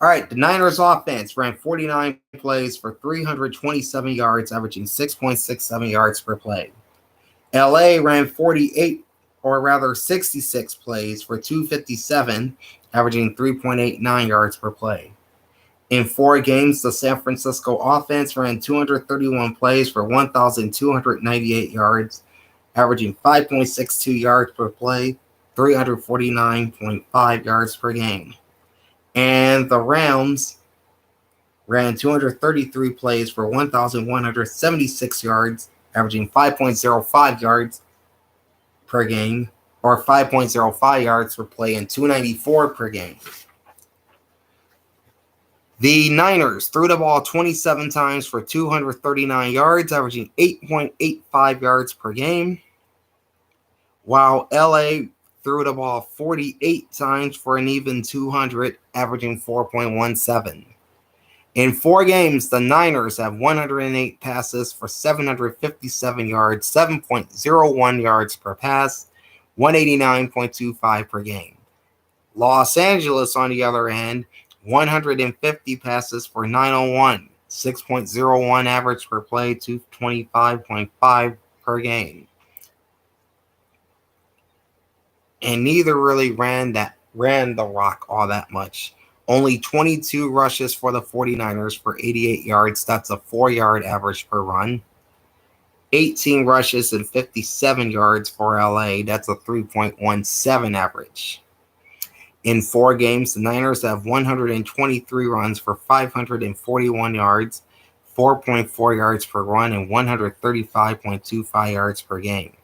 All right, the Niners offense ran 49 plays for 327 yards, averaging 6.67 yards per play. LA ran 66 plays for 257, averaging 3.89 yards per play. In 4 games, the San Francisco offense ran 231 plays for 1,298 yards, averaging 5.62 yards per play, 349.5 yards per game. And the Rams ran 233 plays for 1,176 yards, averaging 5.05 yards per game, or 5.05 yards per play, and 294 per game. The Niners threw the ball 27 times for 239 yards, averaging 8.85 yards per game, while LA threw the ball 48 times for an even 200, averaging 4.17. In 4 games, the Niners have 108 passes for 757 yards, 7.01 yards per pass, 189.25 per game. Los Angeles, on the other hand, 150 passes for 901, 6.01 average per play, 225.5 per game. And neither really ran the rock all that much. Only 22 rushes for the 49ers for 88 yards. That's a 4-yard average per run. 18 rushes and 57 yards for LA. That's a 3.17 average. In 4 games, the Niners have 123 runs for 541 yards, 4.4 yards per run, and 135.25 yards per game.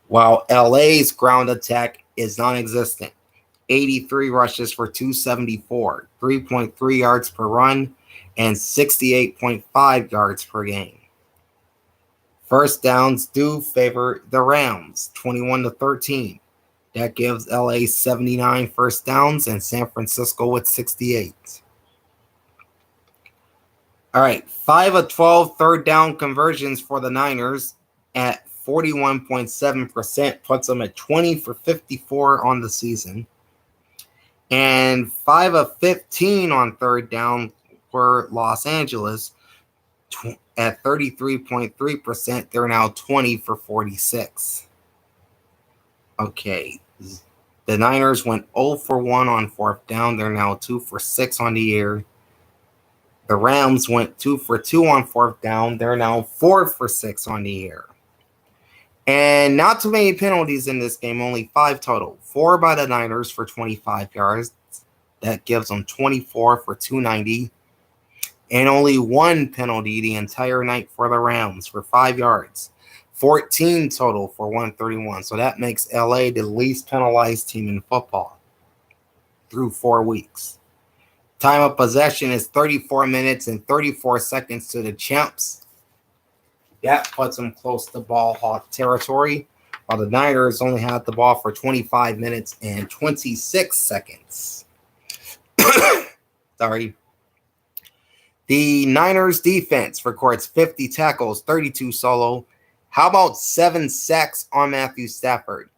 While LA's ground attack is non-existent. 83 rushes for 274, 3.3 yards per run, and 68.5 yards per game. First downs do favor the Rams, 21-13. That gives LA 79 first downs and San Francisco with 68. All right, 5 of 12 third down conversions for the Niners at 41.7%, puts them at 20 for 54 on the season. And 5 of 15 on third down for Los Angeles at 33.3%. They're now 20 for 46. Okay. The Niners went 0 for 1 on fourth down. They're now 2 for 6 on the year. The Rams went 2 for 2 on fourth down. They're now 4 for 6 on the year. And not too many penalties in this game, only 5 total. 4 by the Niners for 25 yards. That gives them 24 for 290. And only 1 penalty the entire night for the Rams for 5 yards. 14 total for 131. So that makes LA the least penalized team in football through 4 weeks. Time of possession is 34 minutes and 34 seconds to the champs. That puts them close to ball hawk territory, while the Niners only had the ball for 25 minutes and 26 seconds. Sorry. The Niners defense records 50 tackles, 32 solo. How about 7 sacks on Matthew Stafford?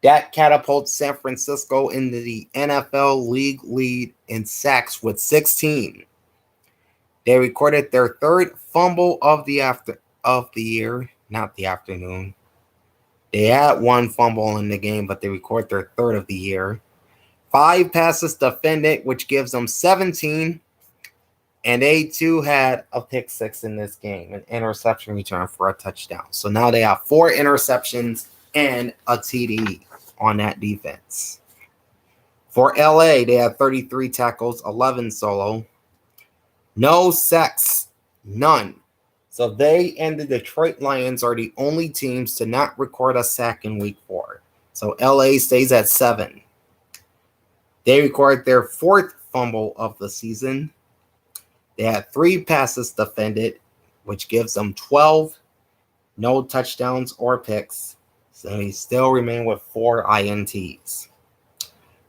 That catapults San Francisco into the NFL league lead in sacks with 16. They recorded their 3rd fumble of the year, not the afternoon. They had 1 fumble in the game, but they record their 3rd of the year. 5 passes defended, which gives them 17. And they too had a pick 6 in this game, an interception return for a touchdown. So now they have 4 interceptions and a TD on that defense. For LA, they had 33 tackles, 11 solo. No sacks, none. So they and the Detroit Lions are the only teams to not record a sack in week 4. So LA stays at 7. They record their 4th fumble of the season. They had 3 passes defended, which gives them 12. No touchdowns or picks. So they still remain with 4 INTs.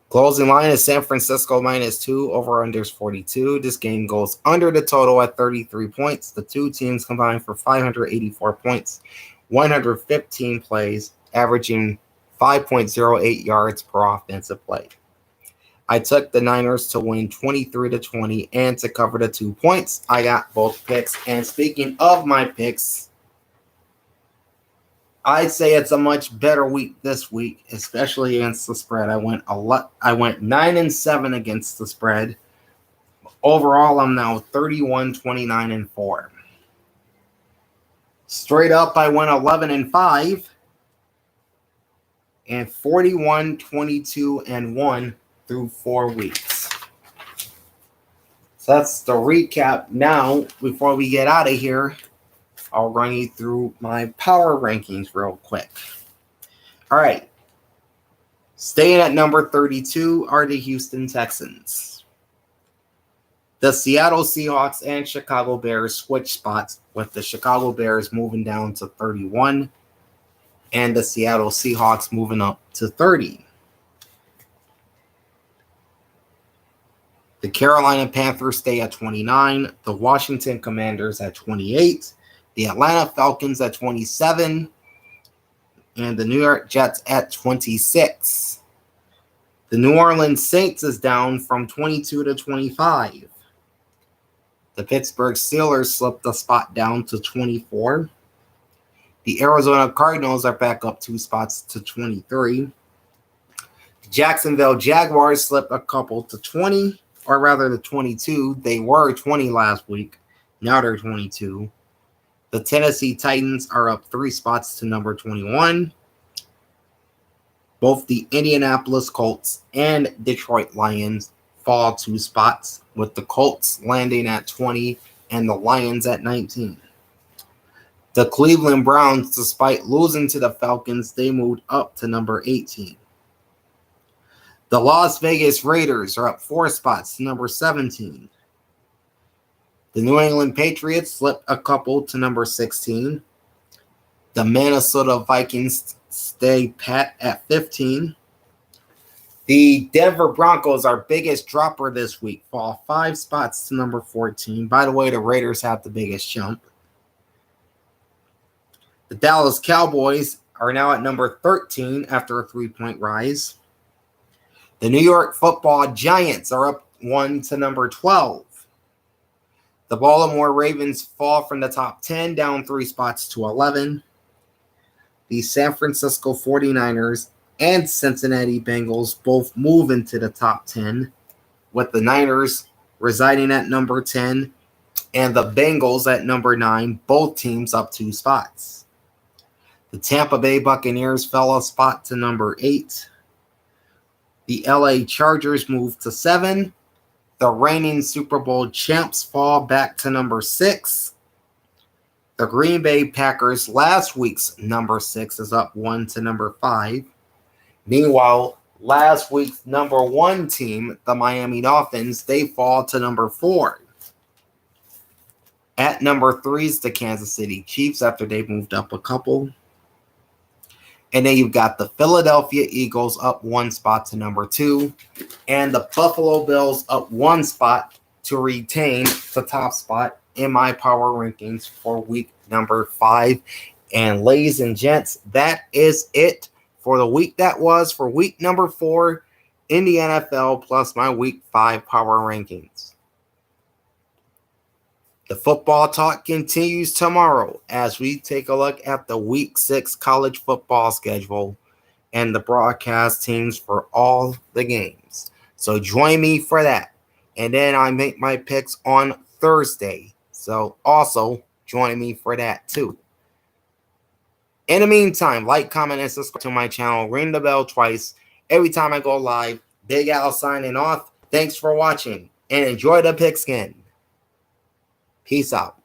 Closing line is San Francisco -2, over-unders 42. This game goes under the total at 33 points. The two teams combined for 584 points, 115 plays, averaging 5.08 yards per offensive play. I took the Niners to win 23-20 and to cover the 2 points. I got both picks. And speaking of my picks, I'd say it's a much better week this week, especially against the spread. I went 9-7 against the spread. Overall, I'm now 31-29-4. Straight up, I went 11-5 and 41-22-1 through 4 weeks. So that's the recap. Now, before we get out of here, I'll run you through my power rankings real quick. All right. Staying at number 32 are the Houston Texans. The Seattle Seahawks and Chicago Bears switch spots, with the Chicago Bears moving down to 31 and the Seattle Seahawks moving up to 30. The Carolina Panthers stay at 29, the Washington Commanders at 28, the Atlanta Falcons at 27, and the New York Jets at 26. The New Orleans Saints is down from 22 to 25. The Pittsburgh Steelers slipped a spot down to 24. The Arizona Cardinals are back up 2 spots to 23. The Jacksonville Jaguars slipped a couple to 20, or rather to 22. They were 20 last week. Now they're 22. The Tennessee Titans are up 3 spots to number 21. Both the Indianapolis Colts and Detroit Lions fall 2 spots, with the Colts landing at 20 and the Lions at 19. The Cleveland Browns, despite losing to the Falcons, they moved up to number 18. The Las Vegas Raiders are up 4 spots to number 17. The New England Patriots slipped a couple to number 16. The Minnesota Vikings stay pat at 15. The Denver Broncos, our biggest dropper this week, fall 5 spots to number 14. By the way, the Raiders have the biggest jump. The Dallas Cowboys are now at number 13 after a 3-point rise. The New York Football Giants are up 1 to number 12. The Baltimore Ravens fall from the top 10 down 3 spots to 11. The San Francisco 49ers and Cincinnati Bengals both move into the top 10, with the Niners residing at number 10 and the Bengals at number 9, both teams up 2 spots. The Tampa Bay Buccaneers fell a spot to number 8. The LA Chargers moved to 7. The reigning Super Bowl champs fall back to number 6. The Green Bay Packers, last week's number 6, is up 1 to number 5. Meanwhile, last week's number 1 team, the Miami Dolphins, they fall to number 4. At number 3 is the Kansas City Chiefs after they moved up a couple. And then you've got the Philadelphia Eagles up 1 spot to number 2. And the Buffalo Bills up 1 spot to retain the top spot in my power rankings for week number 5. And ladies and gents, that is it for the week that was for week number 4 in the NFL plus my week 5 power rankings. The football talk continues tomorrow as we take a look at the week 6 college football schedule and the broadcast teams for all the games. So join me for that. And then I make my picks on Thursday. So also join me for that too. In the meantime, like, comment, and subscribe to my channel. Ring the bell twice every time I go live. Big Al signing off. Thanks for watching and enjoy the pigskin. Peace out.